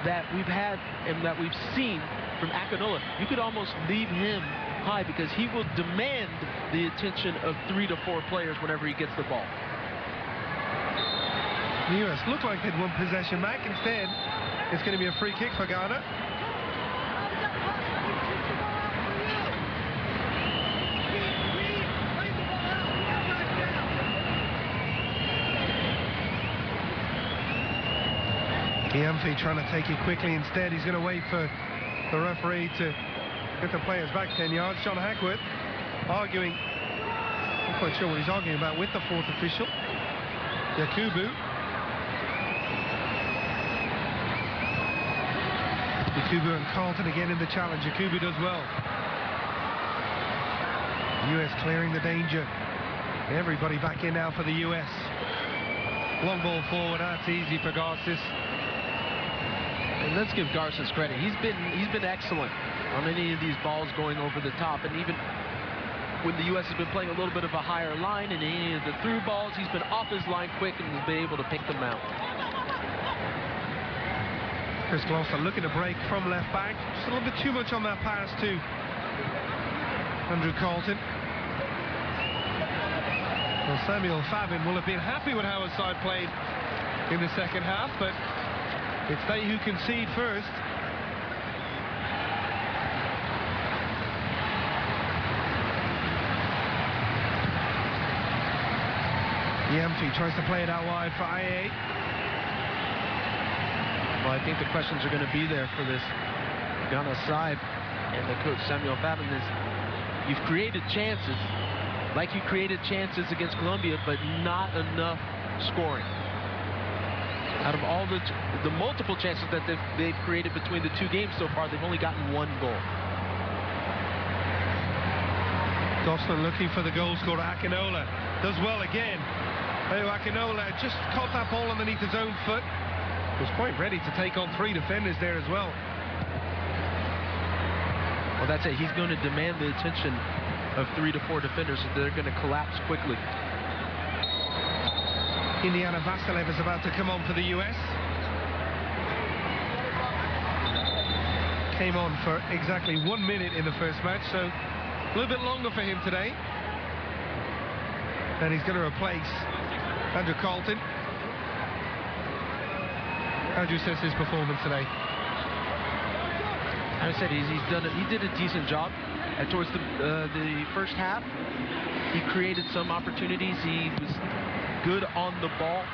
that we've had and that we've seen from Akinola, you could almost leave him high because he will demand the attention of 3 to 4 players whenever he gets the ball. The US looked like they'd won possession back. Instead, it's going to be a free kick for Ghana. Kiamfi trying to take it quickly. Instead, he's going to wait for the referee to get the players back 10 yards. John Hackworth arguing, not quite sure what he's arguing about with the fourth official. Yakubu. Yakubu and Carlton again in the challenge. Yakubu does well. US clearing the danger. Everybody back in now for the US. Long ball forward, that's easy for Garces. And let's give Garces credit. He's been excellent on any of these balls going over the top, and even when the US has been playing a little bit of a higher line in any of the through balls, he's been off his line quick and has been able to pick them out. Chris Gloucester looking to break from left back. Just a little bit too much on that pass to Andrew Carlton. Well, Samuel Favin will have been happy with how his side played in the second half, but it's they who concede first. Yamfi tries to play it out wide for IA. Well, I think the questions are going to be there for this Ghana side and the coach Samuel Favin is, you've created chances, like you created chances against Colombia, but not enough scoring. Out of all the multiple chances that they've created between the two games so far, they've only gotten one goal. Gosselin looking for the goal scorer. Akinola does well again. Akinola just caught that ball underneath his own foot. Was quite ready to take on 3 defenders there as well. Well, that's it. He's going to demand the attention of 3 to 4 defenders, so they're going to collapse quickly. Indiana Vasilev is about to come on for the US. Came on for exactly 1 minute in the first match, so a little bit longer for him today. And he's going to replace Andrew Carlton. How do you assess his performance today? I said he did a decent job. Towards the first half, he created some opportunities. He was good on the ball,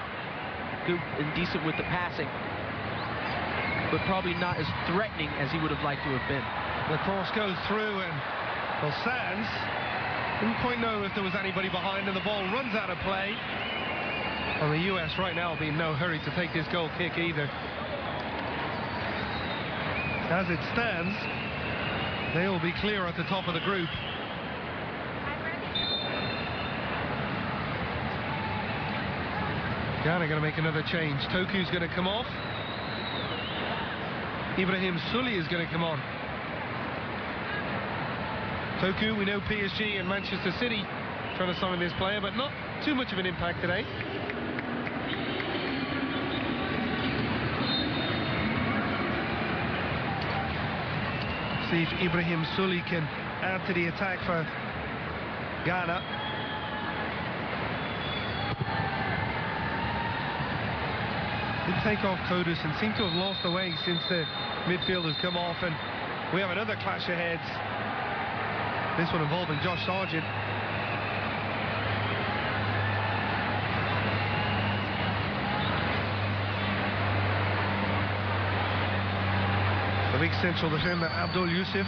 good and decent with the passing, but probably not as threatening as he would have liked to have been. The cross goes through and, well, Sands didn't quite know if there was anybody behind, and the ball runs out of play. Well, the US right now will be in no hurry to take this goal kick either. As it stands, they will be clear at the top of the group. Ghana going to make another change. Toku's going to come off. Ibrahim Sully is going to come on. Toku, we know PSG and Manchester City trying to sign this player, but not too much of an impact today. See if Ibrahim Sully can add to the attack for Ghana. Did take off Kodus and seem to have lost the way since the midfield has come off, and we have another clash of heads. This one involving Josh Sargent. The big central defender, Abdul Yusuf.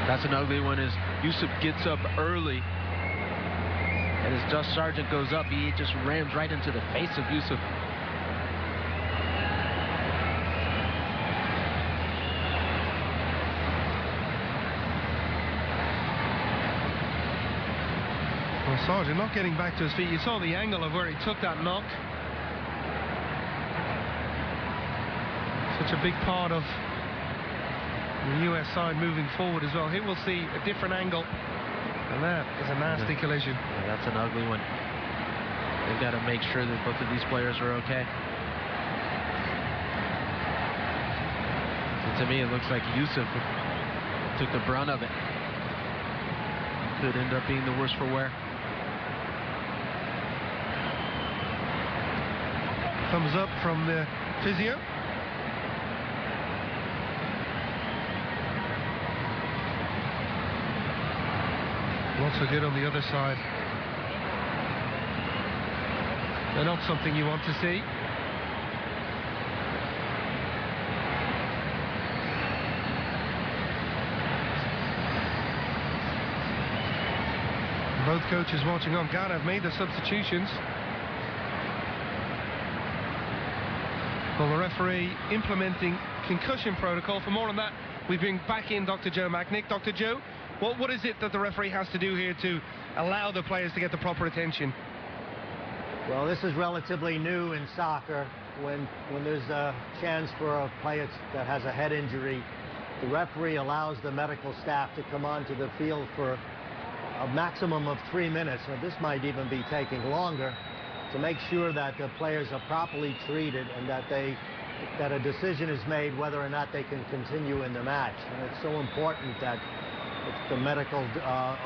That's an ugly one as Yusuf gets up early. And as Josh Sargent goes up, he just rams right into the face of Yusuf. Well, Sargent not getting back to his feet. You saw the angle of where he took that knock. Such a big part of the US side moving forward as well. Here we'll see a different angle. And that is a nasty collision. Yeah, that's an ugly one. They've got to make sure that both of these players are okay. So to me, it looks like Yusuf took the brunt of it. Could end up being the worse for wear. Thumbs up from the physio. Not so good on the other side. They're not something you want to see. Both coaches watching on. Ghana have made the substitutions. Well, the referee implementing concussion protocol. For more on that, we bring back in Dr. Joe Macknick. Dr. Joe, what is it that the referee has to do here to allow the players to get the proper attention? Well, this is relatively new in soccer. When there's a chance for a player that has a head injury, the referee allows the medical staff to come onto the field for a maximum of 3 minutes, or this might even be taking longer, to make sure that the players are properly treated and that they that a decision is made whether or not they can continue in the match. And it's so important that if the medical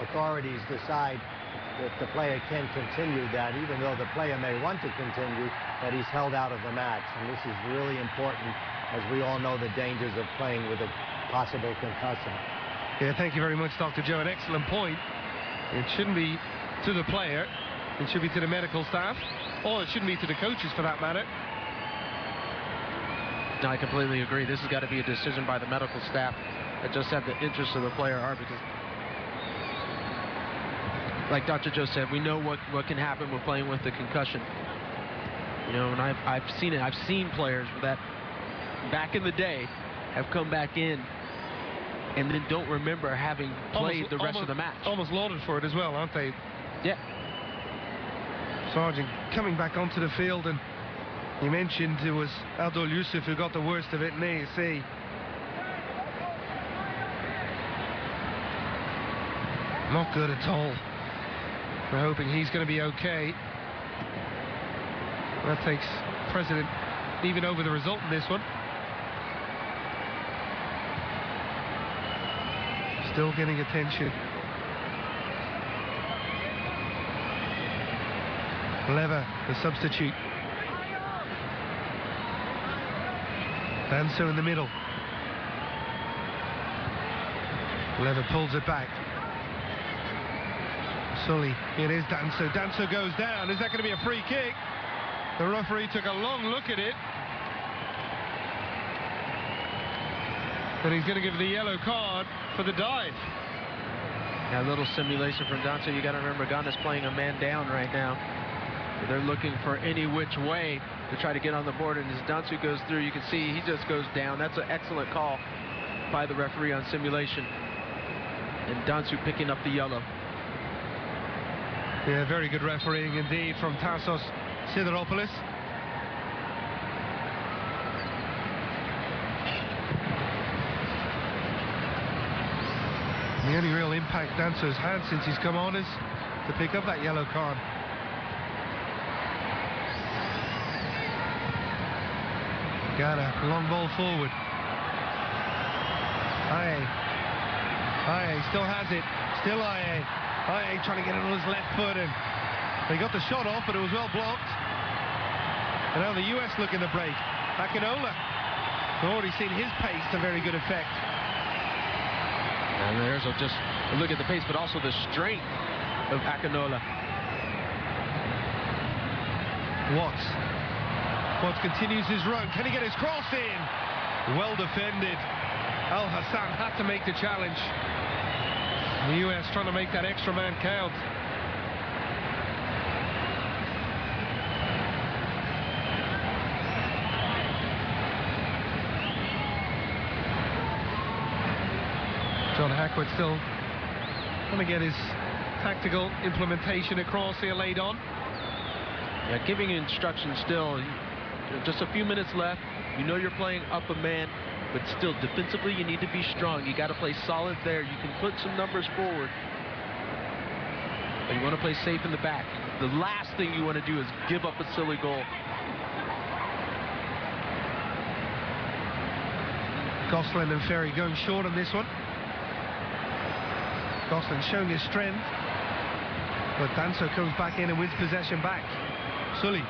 authorities decide that the player can continue, that even though the player may want to continue, that he's held out of the match. And this is really important, as we all know the dangers of playing with a possible concussion. Yeah, thank you very much, Dr. Joe. An excellent point. It shouldn't be to the player. It should be to the medical staff, or it shouldn't be to the coaches for that matter. No, I completely agree. This has got to be a decision by the medical staff that just have the interest of the player at heart, because like Dr. Joe said, we know what can happen when playing with the concussion. You know, and I've seen it. I've seen players that back in the day have come back in and then don't remember having played the rest of the match. Almost lauded for it as well, aren't they? Yeah. Sargent coming back onto the field, and you mentioned it was Abdul Yusuf who got the worst of it in ASC. Not good at all. We're hoping he's going to be okay. That takes precedent even over the result in this one. Still getting attention. Lever, the substitute. Danso in the middle. Lever pulls it back. Sully, it is Danso. Danso goes down. Is that going to be a free kick? The referee took a long look at it. And he's going to give the yellow card for the dive. Yeah, a little simulation from Danso. You got to remember, Ghana's playing a man down right now. So they're looking for any which way to try to get on the board. And as Danso goes through, you can see he just goes down. That's an excellent call by the referee on simulation. And Danso picking up the yellow. Yeah, very good refereeing indeed from Tassos Sideropoulos. The only real impact Danso's had since he's come on is to pick up that yellow card. Ghana, long ball forward. Aye, still has it. Still Aye trying to get it on his left foot, and they got the shot off, but it was well blocked. And now the US looking to break. Akinola, we've already seen his pace to very good effect. And there's just a look at the pace, but also the strength of Akinola. Watts continues his run. Can he get his cross in? Well defended. Al Hassan had to make the challenge. The US trying to make that extra man count. John Hackwood still trying to get his tactical implementation across here late on. Yeah, giving instructions still. Just a few minutes left. You know you're playing up a man, but still defensively you need to be strong. You got to play solid there. You can put some numbers forward, but you want to play safe in the back. The last thing you want to do is give up a silly goal. Gosselin and Ferry going short on this one. Gosselin showing his strength, but Danso comes back in and wins possession back. Sully.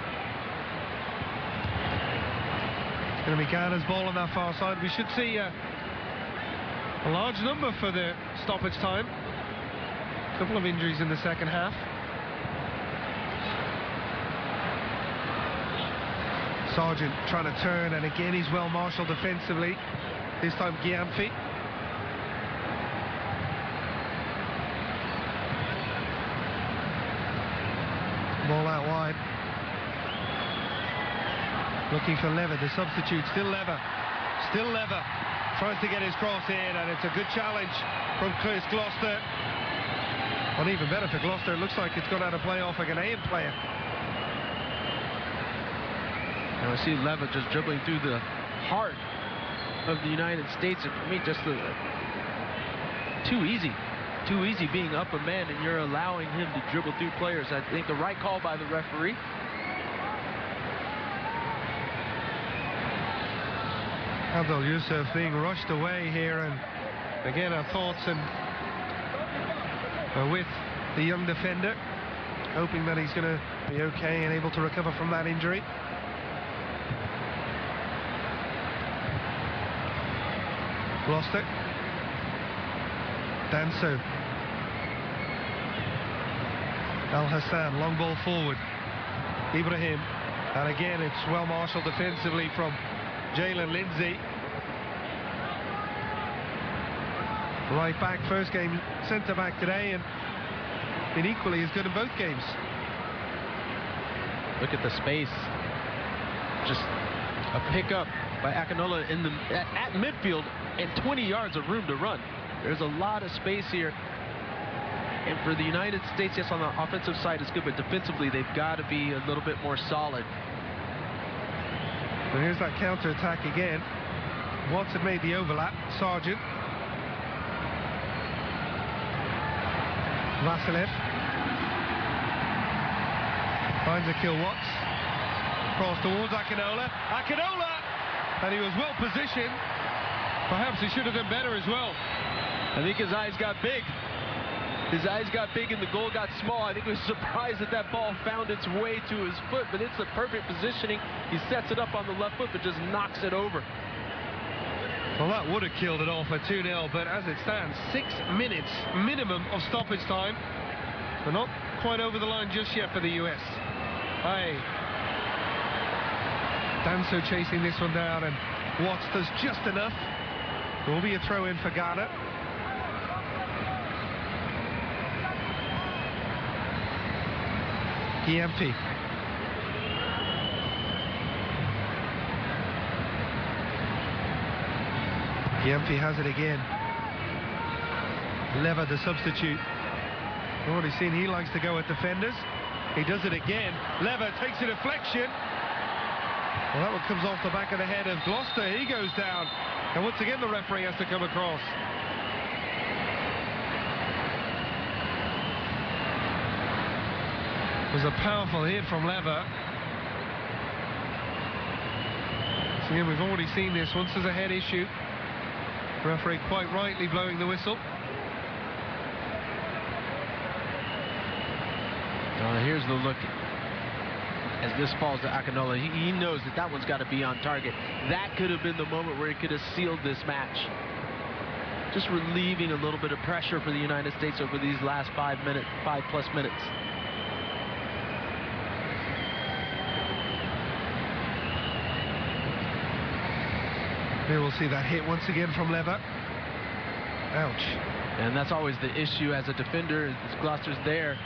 It's going to be Ghana's ball on that far side. We should see a large number for the stoppage time. A couple of injuries in the second half. Sargent trying to turn, and again he's well marshalled defensively. This time Gyamfi. Ball out wide. Looking for Lever, the substitute. Still Lever. Tries to get his cross in, and it's a good challenge from Chris Gloucester. But even better for Gloucester, it looks like it's gone out of play off a Ghanaian player. Now I see Lever just dribbling through the heart of the United States, and for me, just too easy being up a man, and you're allowing him to dribble through players. I think the right call by the referee. Abdul Yusuf being rushed away here, and again our thoughts and with the young defender, hoping that he's going to be okay and able to recover from that injury. Gloucester. Danso. Al Hassan, long ball forward. Ibrahim, and again it's well marshalled defensively from Jalen Lindsay. Right back, first game centre back today, and been equally as good in both games. Look at the space. Just a pickup by Akinola in the at midfield and 20 yards of room to run. There's a lot of space here. And for the United States, yes, on the offensive side it's good, but defensively they've got to be a little bit more solid. And here's that counter-attack again. Watson made the overlap. Sargent. Vasilev. Finds Akil Watts. Cross towards Akinola. Akinola! And he was well positioned. Perhaps he should have done better as well. I think his eyes got big. His eyes got big and the goal got small. I think he was surprised that that ball found its way to his foot, but it's a perfect positioning. He sets it up on the left foot, but just knocks it over. Well, that would have killed it off at 2-0, but as it stands, 6 minutes minimum of stoppage time. We're not quite over the line just yet for the US. Hey. Danso chasing this one down, and Watts does just enough. There will be a throw in for Ghana. Giampi. Giampi has it again. Lever, the substitute. We've already seen he likes to go at defenders. He does it again. Lever takes a deflection. Well, that one comes off the back of the head of Gloucester. He goes down. And once again, the referee has to come across. It was a powerful hit from Lever. So again, we've already seen this. Once there's a head issue, referee quite rightly blowing the whistle. Here's the look as this falls to Akinola. He knows that that one's got to be on target. That could have been the moment where he could have sealed this match. Just relieving a little bit of pressure for the United States over these last 5+ minutes. Here we'll see that hit once again from Lever. Ouch. And that's always the issue as a defender. As Gloucester's there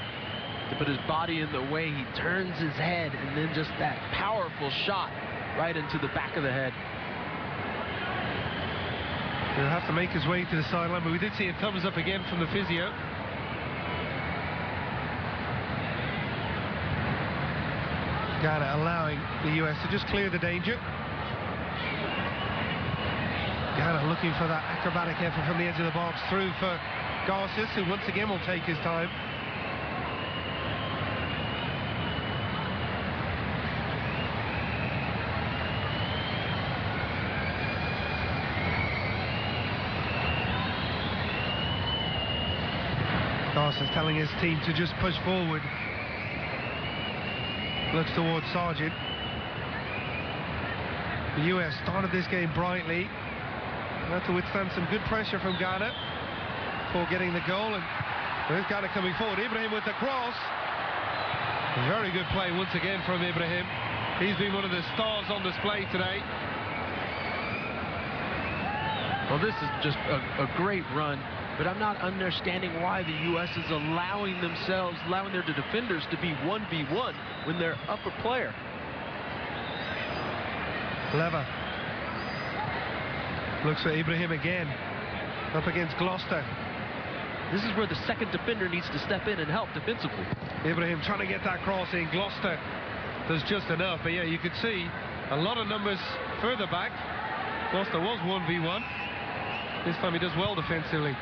to put his body in the way, he turns his head, and then just that powerful shot right into the back of the head. He'll have to make his way to the sideline, but we did see a thumbs up again from the physio. Ghana allowing the US to just clear the danger. Ghana looking for that acrobatic effort from the edge of the box through for Garces, who once again will take his time. Garces telling his team to just push forward. Looks towards Sargent. The US started this game brightly. Had to withstand some good pressure from Ghana before getting the goal, and there's Ghana coming forward. Ibrahim with the cross. Very good play once again from Ibrahim. He's been one of the stars on display today. Well, this is just a great run, but I'm not understanding why the U.S. is allowing their defenders to be 1v1 when they're up a player. Lever looks for Ibrahim again, up against Gloucester. This is where the second defender needs to step in and help defensively. Ibrahim trying to get that cross in. Gloucester does just enough, but yeah, you could see a lot of numbers further back. Gloucester was 1v1. This time he does well defensively.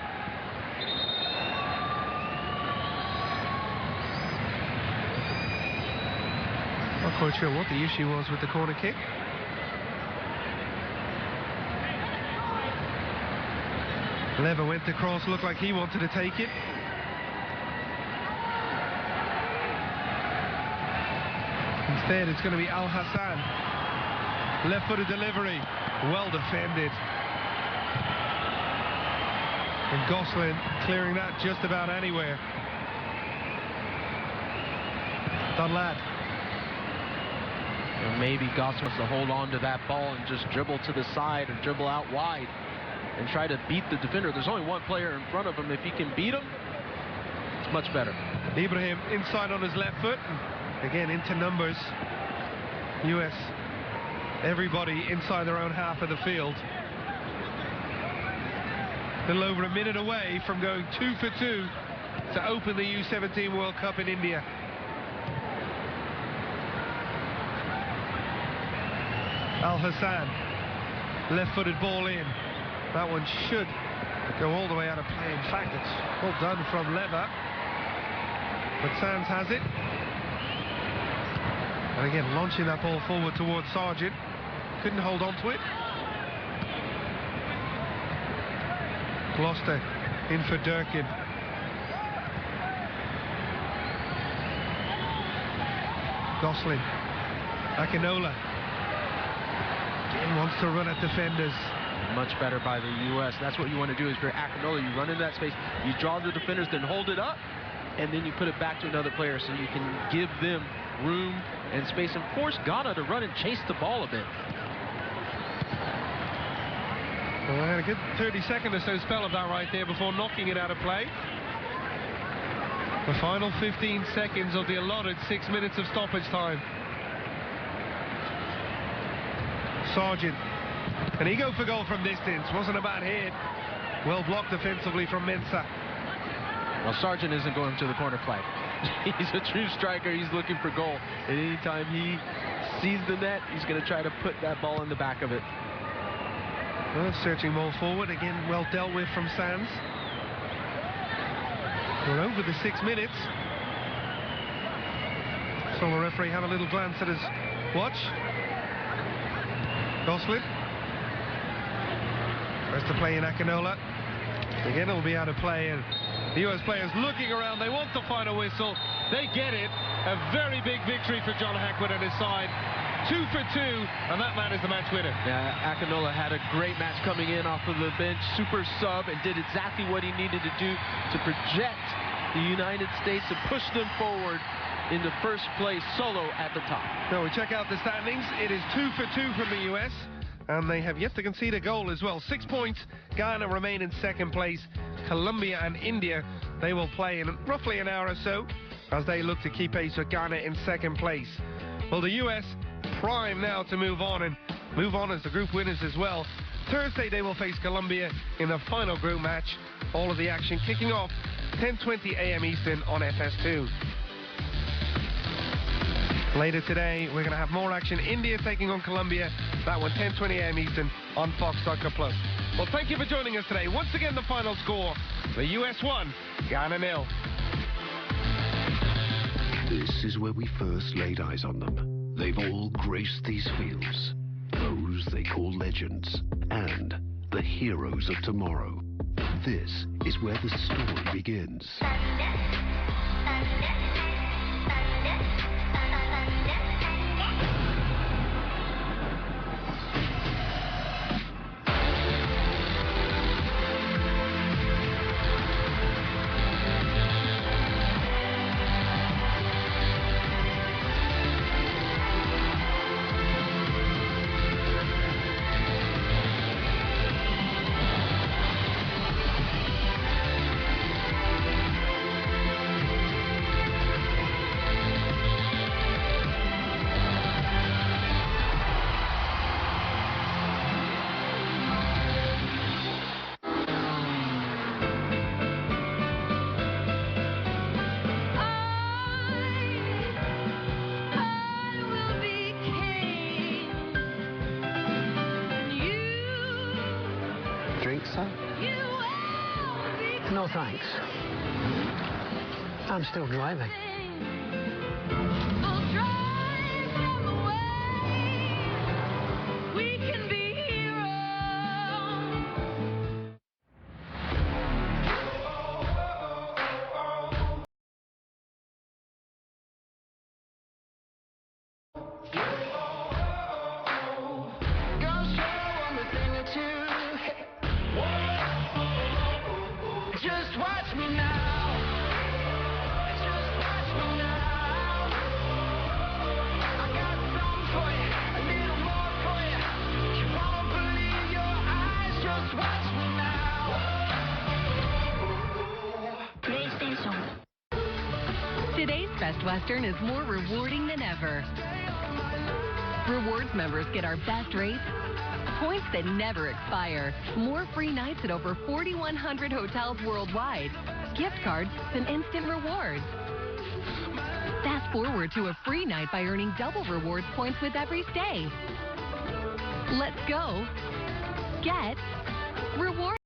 Not quite sure what the issue was with the corner kick. Lever went across, looked like he wanted to take it. Instead, it's going to be Al Hassan. Left-footed delivery, well defended. And Gosselin clearing that just about anywhere. Dunlad. And maybe Gosselin wants to hold on to that ball and just dribble to the side or dribble out wide and try to beat the defender. There's only one player in front of him. If he can beat him, it's much better. Ibrahim inside on his left foot. Again, into numbers. US, everybody inside their own half of the field. A little over a minute away from going 2 for 2 to open the U17 World Cup in India. Al Hassan, left-footed ball in. That one should go all the way out of play. In fact, it's well done from Lever. But Sands has it. And again, launching that ball forward towards Sargent. Couldn't hold on to it. Gloucester in for Durkin. Gosselin. Akinola. Again wants to run at defenders. Much better by the U.S. That's what you want to do. Is for Akinola, you run into that space, you draw the defenders, then hold it up, and then you put it back to another player so you can give them room and space and force Ghana to run and chase the ball a bit. Well, I had a good 30-second or so spell of that right there before knocking it out of play. The final 15 seconds of the allotted 6 minutes of stoppage time. Sargent. And he go for goal from distance. Wasn't a bad hit. Well blocked defensively from Mensah. Well, Sargent isn't going to the corner flag. He's a true striker. He's looking for goal. And anytime he sees the net, he's going to try to put that ball in the back of it. Well, searching ball forward. Again, well dealt with from Sands. We're over the 6 minutes. So the referee have a little glance at his watch. Gosselin. First to play in Akinola. Again, it'll be out of play, and the US players looking around. They want the final whistle. They get it. A very big victory for John Hackwood and his side. 2 for 2, and that man is the match winner. Yeah, Akinola had a great match coming in off of the bench, super sub, and did exactly what he needed to do to project the United States and push them forward in the first place solo at the top. Now we check out the standings. It is 2 for 2 from the US, and they have yet to concede a goal as well. 6 points. Ghana remain in second place. Colombia and India, they will play in roughly an hour or so as they look to keep pace with Ghana in second place. Well, the US prime now to move on as the group winners as well. Thursday they will face Colombia in the final group match. All of the action kicking off 10:20 a.m. Eastern on FS2. Later today we're going to have more action. India taking on Colombia. That one 10:20 a.m. Eastern on Fox Soccer Plus. Well, thank you for joining us today. Once again, the final score: the US 1, Ghana 0. This is where we first laid eyes on them. They've all graced these fields, those they call legends, and the heroes of tomorrow. This is where the story begins. No thanks. I'm still driving. Best Western is more rewarding than ever. Rewards members get our best rates, points that never expire, more free nights at over 4,100 hotels worldwide, gift cards, and instant rewards. Fast forward to a free night by earning double rewards points with every stay. Let's go. Get rewards.